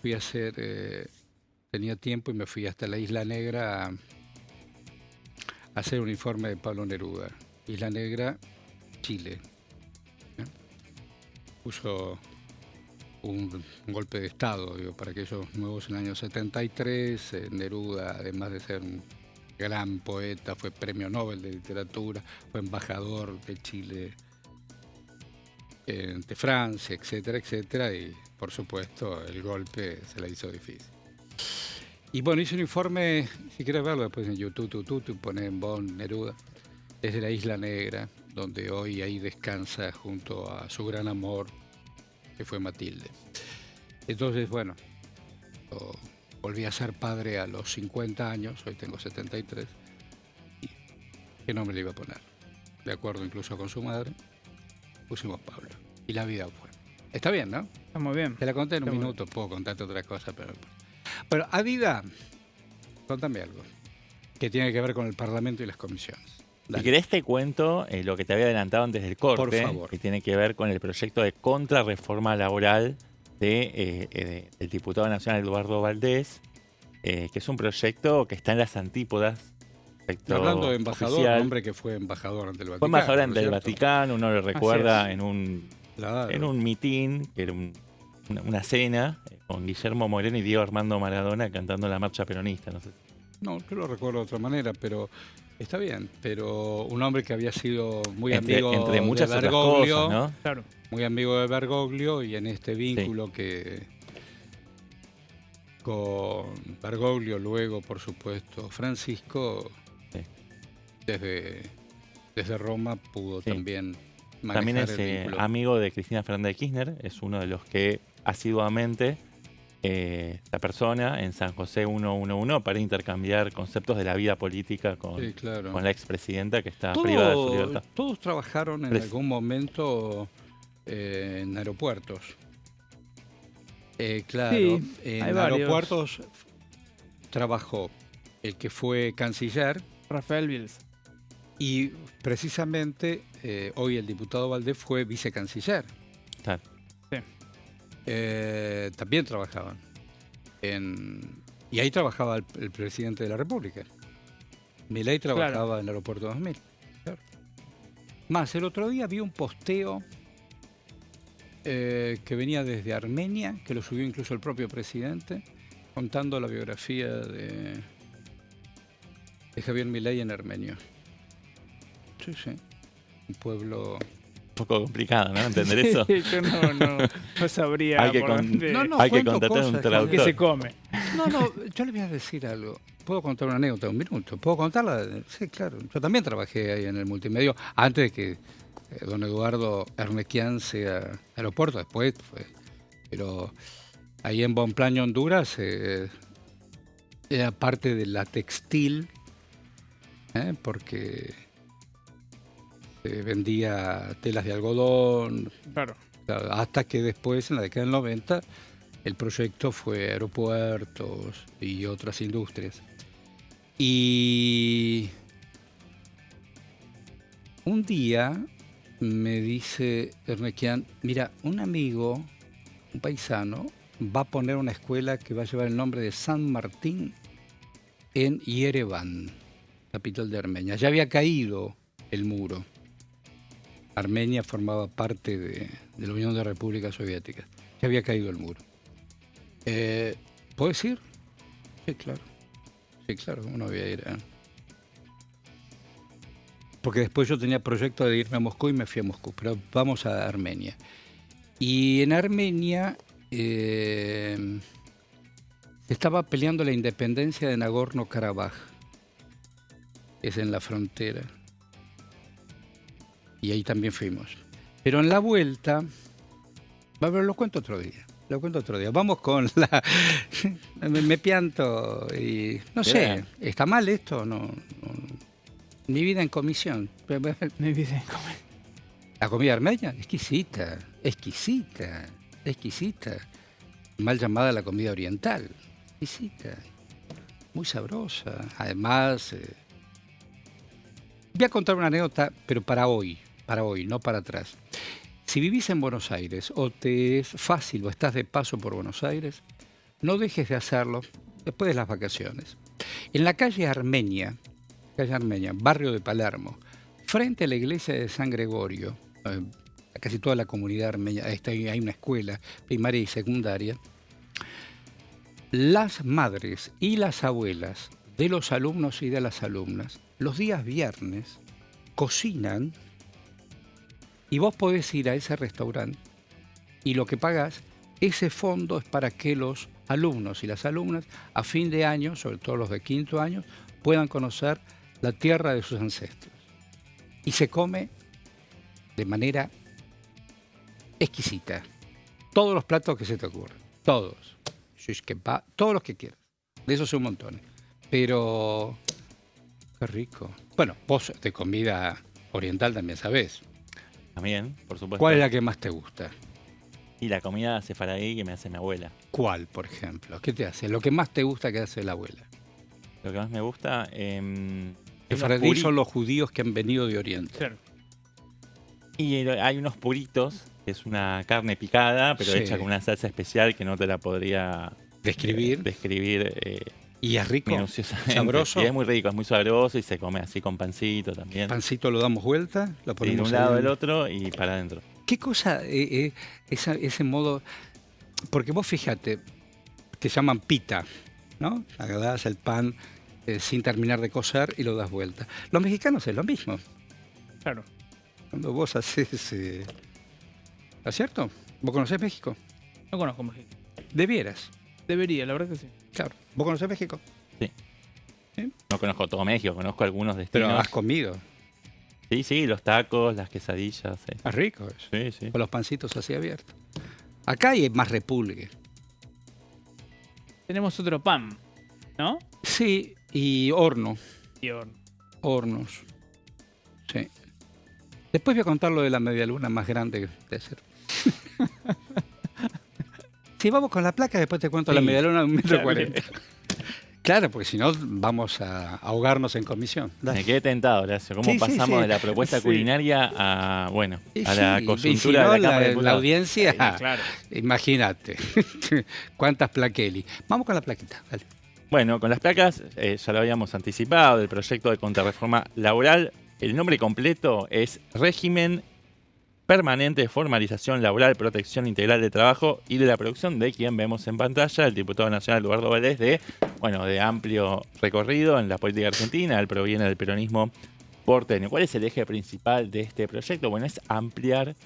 fui a hacer, tenía tiempo y me fui hasta la Isla Negra a hacer un informe de Pablo Neruda. Isla Negra, Chile. Puso un golpe de Estado, digo, para aquellos nuevos en el año 73. Neruda, además de ser un gran poeta, fue premio Nobel de literatura, fue embajador de Chile ante Francia, etcétera, etcétera, y por supuesto el golpe se la hizo difícil. Y bueno, hice un informe, si quieres verlo después en YouTube, poné en Bonn Neruda, desde la Isla Negra, donde hoy ahí descansa junto a su gran amor, que fue Matilde. Entonces, bueno, volví a ser padre a los 50 años, hoy tengo 73, y ¿qué nombre le iba a poner? De acuerdo incluso con su madre, pusimos Pablo. Y la vida fue. Está bien, ¿no? Está muy bien. Te la conté en un minuto, puedo contarte otra cosa, pero... Bueno, Adida, contame algo que tiene que ver con el Parlamento y las comisiones. Dale. Si querés te cuento lo que te había adelantado antes del corte, por favor, que tiene que ver con el proyecto de contrarreforma laboral del diputado nacional Eduardo Valdés, que es un proyecto que está en las antípodas. Hablando de embajador, oficial. Un hombre que fue embajador ante el Vaticano. Fue embajador ante el Vaticano, uno lo recuerda en un claro, mitin, que era una cena, con Guillermo Moreno y Diego Armando Maradona cantando la marcha peronista. No sé. No, yo lo recuerdo de otra manera, pero está bien. Pero un hombre que había sido muy amigo entre muchas de Bergoglio, otras cosas, ¿no? Claro. Muy amigo de Bergoglio, y en este vínculo que con Bergoglio, luego por supuesto Francisco, desde Roma pudo también manejar también es el vínculo. Amigo de Cristina Fernández de Kirchner, es uno de los que asiduamente esta persona en San José 111 para intercambiar conceptos de la vida política con la expresidenta que está privada de su libertad. Todos trabajaron en algún momento en aeropuertos. Claro, sí, en aeropuertos trabajó el que fue canciller, Rafael Bielsa. Y precisamente hoy el diputado Valdés fue vicecanciller. Claro. Sí. También trabajaban. Y ahí trabajaba el presidente de la República. Milei trabajaba en el aeropuerto 2000. Claro. Más, el otro día vi un posteo que venía desde Armenia, que lo subió incluso el propio presidente, contando la biografía de Javier Milei en Armenio. Sí, sí. Un pueblo... Un poco complicado, ¿no? ¿Entender eso? Yo no sabría. Hay que contratar un traductor. ¿Qué se come? No, yo le voy a decir algo. ¿Puedo contar una anécdota? Un minuto. ¿Puedo contarla? Sí, claro. Yo también trabajé ahí en el multimedio antes de que don Eduardo Ernequian sea aeropuerto. Después fue. Pero ahí en Bonplaño, Honduras, era parte de la textil, porque vendía telas de algodón. Claro. Hasta que después, en la década del 90, el proyecto fue aeropuertos y otras industrias. Y un día me dice Ernequian, mira, un amigo, un paisano, va a poner una escuela que va a llevar el nombre de San Martín en Yerevan, capital de Armenia. Ya había caído el muro. Armenia formaba parte de la Unión de Repúblicas Soviéticas. Ya había caído el muro. ¿Puedes ir? Sí, claro. Sí, claro, ¿cómo no voy a ir? Porque después yo tenía proyecto de irme a Moscú y me fui a Moscú, pero vamos a Armenia. Y en Armenia se estaba peleando la independencia de Nagorno-Karabaj. Es en la frontera. Y ahí también fuimos. Pero en la vuelta, lo cuento otro día. Lo cuento otro día. Vamos con la... me pianto y... No sé, ¿está mal esto? No. Mi vida en comisión. Mi vida en comisión. La comida armenia, exquisita, exquisita, exquisita. Mal llamada la comida oriental. Exquisita. Muy sabrosa. Además, voy a contar una anécdota, pero para hoy, no para atrás. Si vivís en Buenos Aires o te es fácil o estás de paso por Buenos Aires, no dejes de hacerlo después de las vacaciones. En la calle Armenia, barrio de Palermo, frente a la iglesia de San Gregorio, casi toda la comunidad armenia, hay una escuela primaria y secundaria, las madres y las abuelas de los alumnos y de las alumnas, los días viernes, cocinan y vos podés ir a ese restaurante y lo que pagás, ese fondo es para que los alumnos y las alumnas a fin de año, sobre todo los de quinto año, puedan conocer la tierra de sus ancestros. Y se come de manera exquisita. Todos los platos que se te ocurran. Todos. Shish kebab, todos los que quieras. De esos son un montón. Pero... qué rico. Bueno, vos de comida oriental también sabés. También, por supuesto. ¿Cuál es la que más te gusta? Y la comida sefaradí que me hace mi abuela. ¿Cuál, por ejemplo? ¿Qué te hace? Lo que más te gusta que hace la abuela. Lo que más me gusta... sefaradí son los judíos que han venido de Oriente. Claro. Y hay unos puritos, que es una carne picada, pero hecha con una salsa especial que no te la podría describir. Y es rico, sabroso. Y es muy rico, es muy sabroso y se come así con pancito también. Pancito lo damos vuelta, lo ponemos de un lado del otro y para adentro. ¿Qué cosa ese modo? Porque vos fíjate, te llaman pita, ¿no? Agarrás el pan sin terminar de cocer y lo das vuelta. Los mexicanos es lo mismo. Claro. Cuando vos haces... ¿no es cierto? ¿Vos conocés México? No conozco México. ¿Debieras? Debería, la verdad que sí. Claro. ¿Vos conocés México? Sí. ¿Sí? No conozco todo México, conozco algunos destinos. Pero has comido. Sí, los tacos, las quesadillas. Sí. Es rico eso. Sí. Con los pancitos así abiertos. Acá hay más repulgue. Tenemos otro pan, ¿no? Sí, y horno. Y horno. Hornos. Sí. Después voy a contar lo de la medialuna más grande de hacer. Si vamos con la placa, después te cuento la medialuna de 1,40 m. Claro, porque si no vamos a ahogarnos en comisión. Dale. Me quedé tentado, Horacio. ¿Cómo pasamos de la propuesta culinaria a la coyuntura de la Cámara de Diputados? La audiencia, claro. Imagínate. ¿Cuántas plaquelis? Vamos con la plaquita, dale. Bueno, con las placas, ya lo habíamos anticipado, del proyecto de contrarreforma laboral. El nombre completo es Régimen Permanente de Formalización Laboral, Protección Integral de Trabajo y de la Producción, de quien vemos en pantalla, el diputado nacional Eduardo Valdés, de amplio recorrido en la política argentina. Él proviene del peronismo porteño. ¿Cuál es el eje principal de este proyecto? Bueno, es ampliar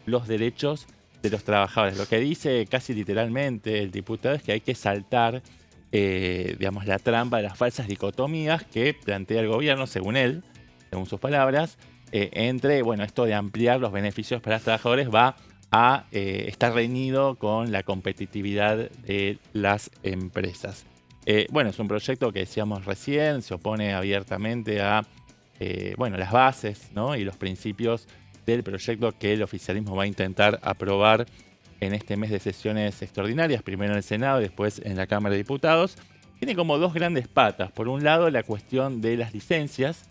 los derechos de los trabajadores. Lo que dice casi literalmente el diputado es que hay que saltar la trampa de las falsas dicotomías que plantea el gobierno, según él, según sus palabras, entre esto de ampliar los beneficios para los trabajadores va a estar reñido con la competitividad de las empresas. Es un proyecto que decíamos recién, se opone abiertamente a las bases, ¿no? y los principios del proyecto que el oficialismo va a intentar aprobar en este mes de sesiones extraordinarias, primero en el Senado y después en la Cámara de Diputados. Tiene como dos grandes patas. Por un lado, la cuestión de las licencias,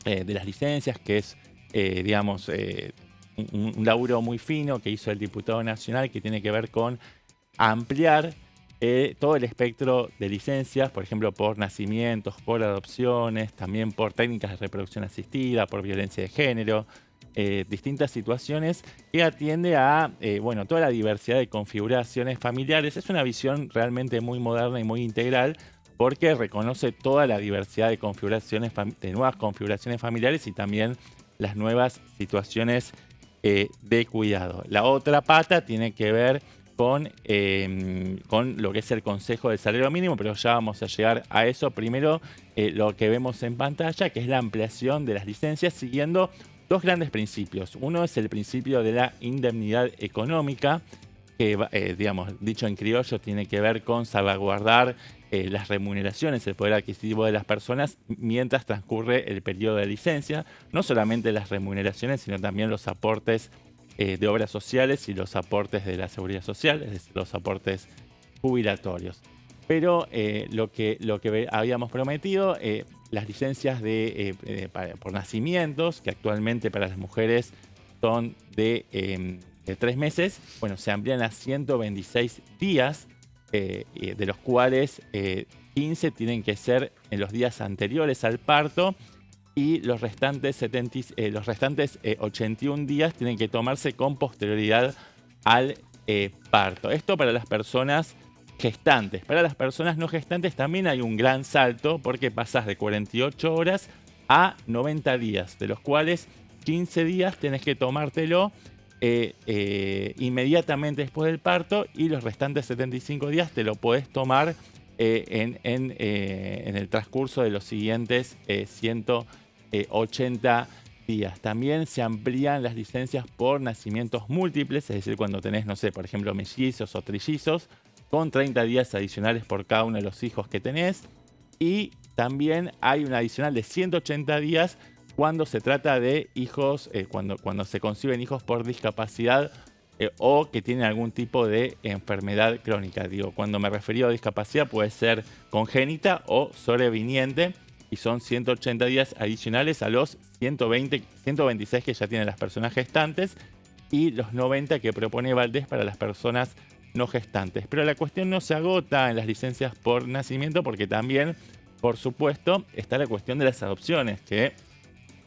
que es, un laburo muy fino que hizo el diputado nacional que tiene que ver con ampliar todo el espectro de licencias, por ejemplo, por nacimientos, por adopciones, también por técnicas de reproducción asistida, por violencia de género, distintas situaciones que atiende a toda la diversidad de configuraciones familiares. Es una visión realmente muy moderna y muy integral porque reconoce toda la diversidad de configuraciones, de nuevas configuraciones familiares y también las nuevas situaciones de cuidado. La otra pata tiene que ver con lo que es el Consejo del Salario Mínimo, pero ya vamos a llegar a eso. Primero, lo que vemos en pantalla, que es la ampliación de las licencias siguiendo dos grandes principios. Uno es el principio de la indemnidad económica, que, digamos, dicho en criollo, tiene que ver con salvaguardar las remuneraciones, el poder adquisitivo de las personas mientras transcurre el periodo de licencia. No solamente las remuneraciones, sino también los aportes de obras sociales y los aportes de la seguridad social, es decir, los aportes jubilatorios. Pero lo que habíamos prometido, las licencias por nacimientos, que actualmente para las mujeres son de 3 meses, bueno, se amplían a 126 días, de los cuales 15 tienen que ser en los días anteriores al parto y los restantes 81 días tienen que tomarse con posterioridad al parto. Esto para las personas gestantes. Para las personas no gestantes también hay un gran salto porque pasas de 48 horas a 90 días, de los cuales 15 días tenés que tomártelo inmediatamente después del parto y los restantes 75 días te lo podés tomar en el transcurso de los siguientes 180 días. También se amplían las licencias por nacimientos múltiples, es decir, cuando tenés, no sé, por ejemplo, mellizos o trillizos, con 30 días adicionales por cada uno de los hijos que tenés. Y también hay una adicional de 180 días cuando se trata de hijos, cuando se conciben hijos por discapacidad o que tienen algún tipo de enfermedad crónica. Digo, cuando me refería a discapacidad puede ser congénita o sobreviniente y son 180 días adicionales a los 126 que ya tienen las personas gestantes y los 90 que propone Valdés para las personas no gestantes. Pero la cuestión no se agota en las licencias por nacimiento porque también, por supuesto, está la cuestión de las adopciones, que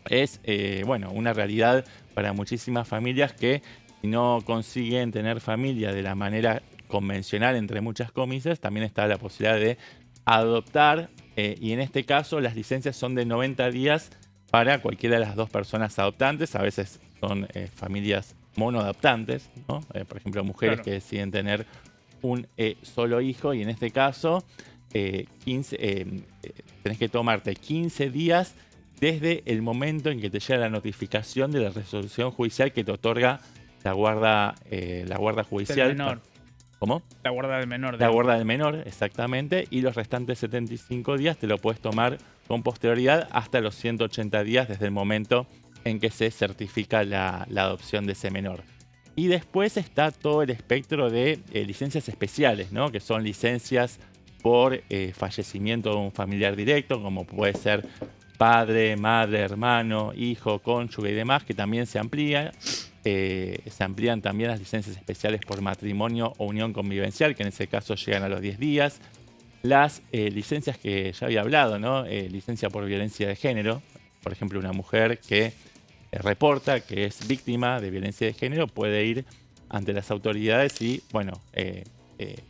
es una realidad para muchísimas familias que si no consiguen tener familia de la manera convencional, entre muchas comillas, también está la posibilidad de adoptar y en este caso las licencias son de 90 días para cualquiera de las dos personas adoptantes. A veces son familias monoadoptantes, ¿no? Por ejemplo, mujeres claro, que deciden tener un solo hijo y en este caso tenés que tomarte 15 días desde el momento en que te llega la notificación de la resolución judicial que te otorga la guarda judicial. Del menor. ¿Cómo? La guarda del menor. La guarda del menor, exactamente. Y los restantes 75 días te lo puedes tomar con posterioridad hasta los 180 días desde el momento en que se certifica la adopción de ese menor. Y después está todo el espectro de licencias especiales, ¿no? Que son licencias por fallecimiento de un familiar directo, como puede ser padre, madre, hermano, hijo, cónyuge y demás, que también se amplía. Se amplían también las licencias especiales por matrimonio o unión convivencial, que en ese caso llegan a los 10 días. Las licencias que ya había hablado, ¿no? Licencia por violencia de género. Por ejemplo, una mujer que reporta que es víctima de violencia de género puede ir ante las autoridades y,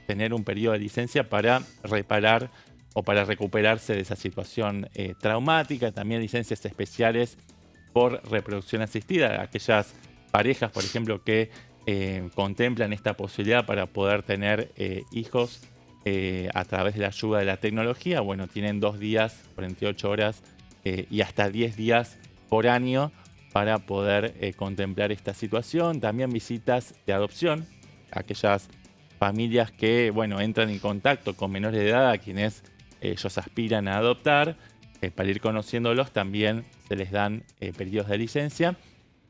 tener un periodo de licencia para reparar o para recuperarse de esa situación traumática. También licencias especiales por reproducción asistida. Aquellas parejas, por ejemplo, que contemplan esta posibilidad para poder tener hijos a través de la ayuda de la tecnología, tienen 2 días, 48 horas y hasta 10 días por año para poder contemplar esta situación. También visitas de adopción, aquellas familias que entran en contacto con menores de edad a quienes ellos aspiran a adoptar, para ir conociéndolos también se les dan periodos de licencia.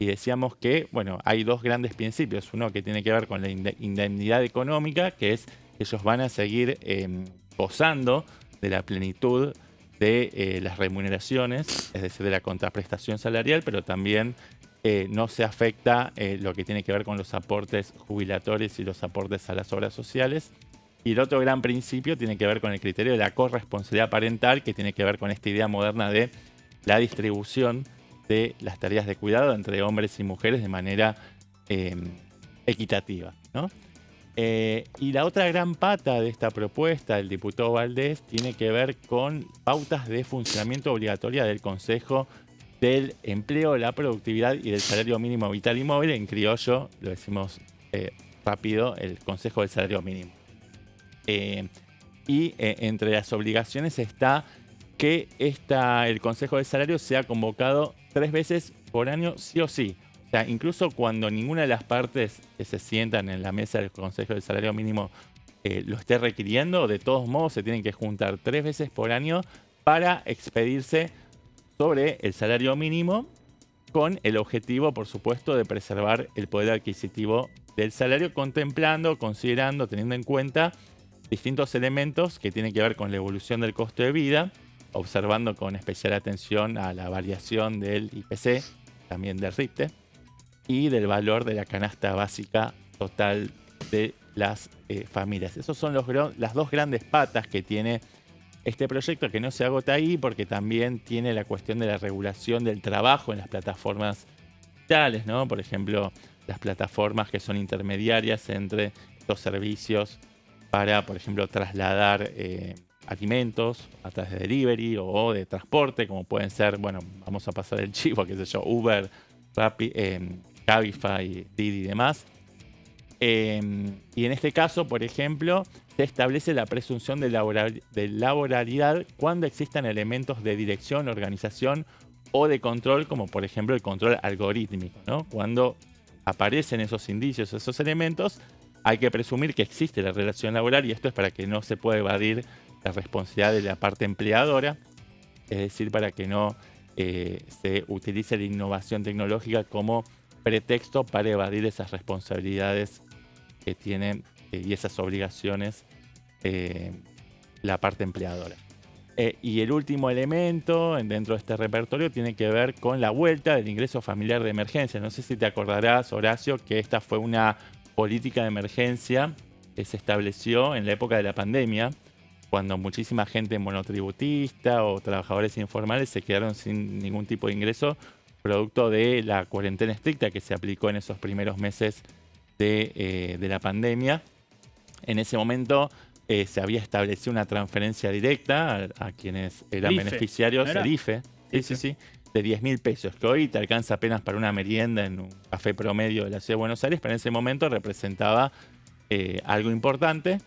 Y decíamos que, hay dos grandes principios. Uno que tiene que ver con la indemnidad económica, que es que ellos van a seguir gozando de la plenitud de las remuneraciones, es decir, de la contraprestación salarial, pero también no se afecta lo que tiene que ver con los aportes jubilatorios y los aportes a las obras sociales. Y el otro gran principio tiene que ver con el criterio de la corresponsabilidad parental, que tiene que ver con esta idea moderna de la distribución de las tareas de cuidado entre hombres y mujeres de manera equitativa, ¿no? Y la otra gran pata de esta propuesta del diputado Valdés tiene que ver con pautas de funcionamiento obligatoria del Consejo del Empleo, la Productividad y del Salario Mínimo Vital y Móvil. En criollo, lo decimos rápido, el Consejo del Salario Mínimo. Entre las obligaciones está que el Consejo del Salario sea convocado 3 veces por año sí o sí. O sea, incluso cuando ninguna de las partes que se sientan en la mesa del Consejo del Salario Mínimo lo esté requiriendo, de todos modos se tienen que juntar 3 veces por año para expedirse sobre el salario mínimo, con el objetivo, por supuesto, de preservar el poder adquisitivo del salario, contemplando, considerando, teniendo en cuenta distintos elementos que tienen que ver con la evolución del costo de vida, observando con especial atención a la variación del IPC, también del RIPTE, y del valor de la canasta básica total de las familias. Esas son las dos grandes patas que tiene este proyecto, que no se agota ahí porque también tiene la cuestión de la regulación del trabajo en las plataformas digitales, ¿no? Por ejemplo, las plataformas que son intermediarias entre estos servicios para, por ejemplo, trasladar alimentos a través de delivery o de transporte, como pueden ser, bueno, vamos a pasar el chivo, qué sé yo, Uber, Rappi, Cabify, Didi y demás. Y en este caso, por ejemplo, se establece la presunción de laboralidad cuando existan elementos de dirección, organización o de control, como por ejemplo el control algorítmico, ¿no? Cuando aparecen esos indicios, esos elementos, hay que presumir que existe la relación laboral, y esto es para que no se pueda evadir la responsabilidad de la parte empleadora, es decir, para que no se utilice la innovación tecnológica como pretexto para evadir esas responsabilidades que tienen y esas obligaciones la parte empleadora. Y el último elemento dentro de este repertorio tiene que ver con la vuelta del ingreso familiar de emergencia. No sé si te acordarás, Horacio, que esta fue una política de emergencia que se estableció en la época de la pandemia, cuando muchísima gente monotributista o trabajadores informales se quedaron sin ningún tipo de ingreso, producto de la cuarentena estricta que se aplicó en esos primeros meses de la pandemia. En ese momento se había establecido una transferencia directa a quienes eran beneficiarios del IFE, sí, de 10.000 pesos, que hoy te alcanza apenas para una merienda en un café promedio de la Ciudad de Buenos Aires, pero en ese momento representaba algo importante.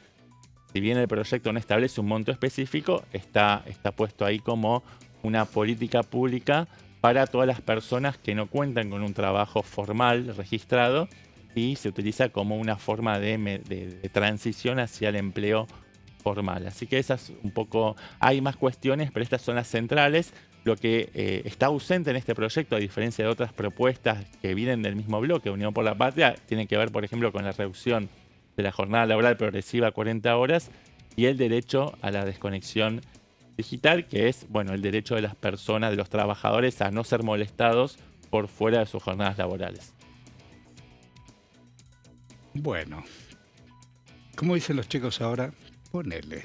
Si bien el proyecto no establece un monto específico, está puesto ahí como una política pública para todas las personas que no cuentan con un trabajo formal registrado, y se utiliza como una forma de transición hacia el empleo formal. Así que esas un poco, hay más cuestiones, pero estas son las centrales. Lo que está ausente en este proyecto, a diferencia de otras propuestas que vienen del mismo bloque, Unión por la Patria, tiene que ver, por ejemplo, con la reducción de la jornada laboral progresiva a 40 horas y el derecho a la desconexión digital, que es, bueno, el derecho de las personas, de los trabajadores, a no ser molestados por fuera de sus jornadas laborales. Bueno, como dicen los chicos ahora, ponele.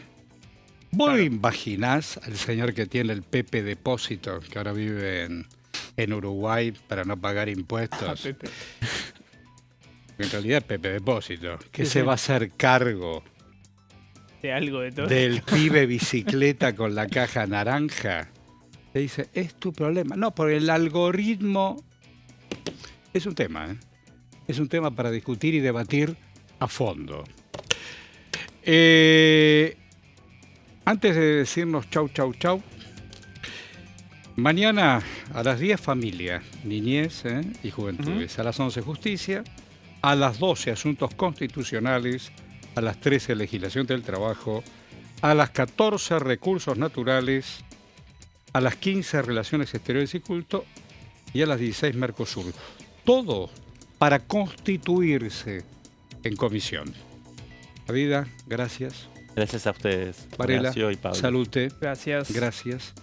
¿Vos imaginás al señor que tiene el Pepe Depósito, que ahora vive en Uruguay para no pagar impuestos? Pepe. En realidad Pepe Depósito, que se va a hacer cargo de algo de todo del pibe bicicleta con la caja naranja. Te dice, es tu problema. No, por el algoritmo es un tema, ¿eh? Es un tema para discutir y debatir a fondo. Antes de decirnos chau, chau, chau, mañana a las 10 familia, niñez y juventudes, a las 11 justicia, a las 12 asuntos constitucionales, a las 13 legislación del trabajo, a las 14 recursos naturales, a las 15 relaciones exteriores y culto y a las 16 Mercosur. Todo para constituirse en comisión. Vida, gracias. Gracias a ustedes, Varela, Horacio y Pablo. salute. Gracias. Gracias.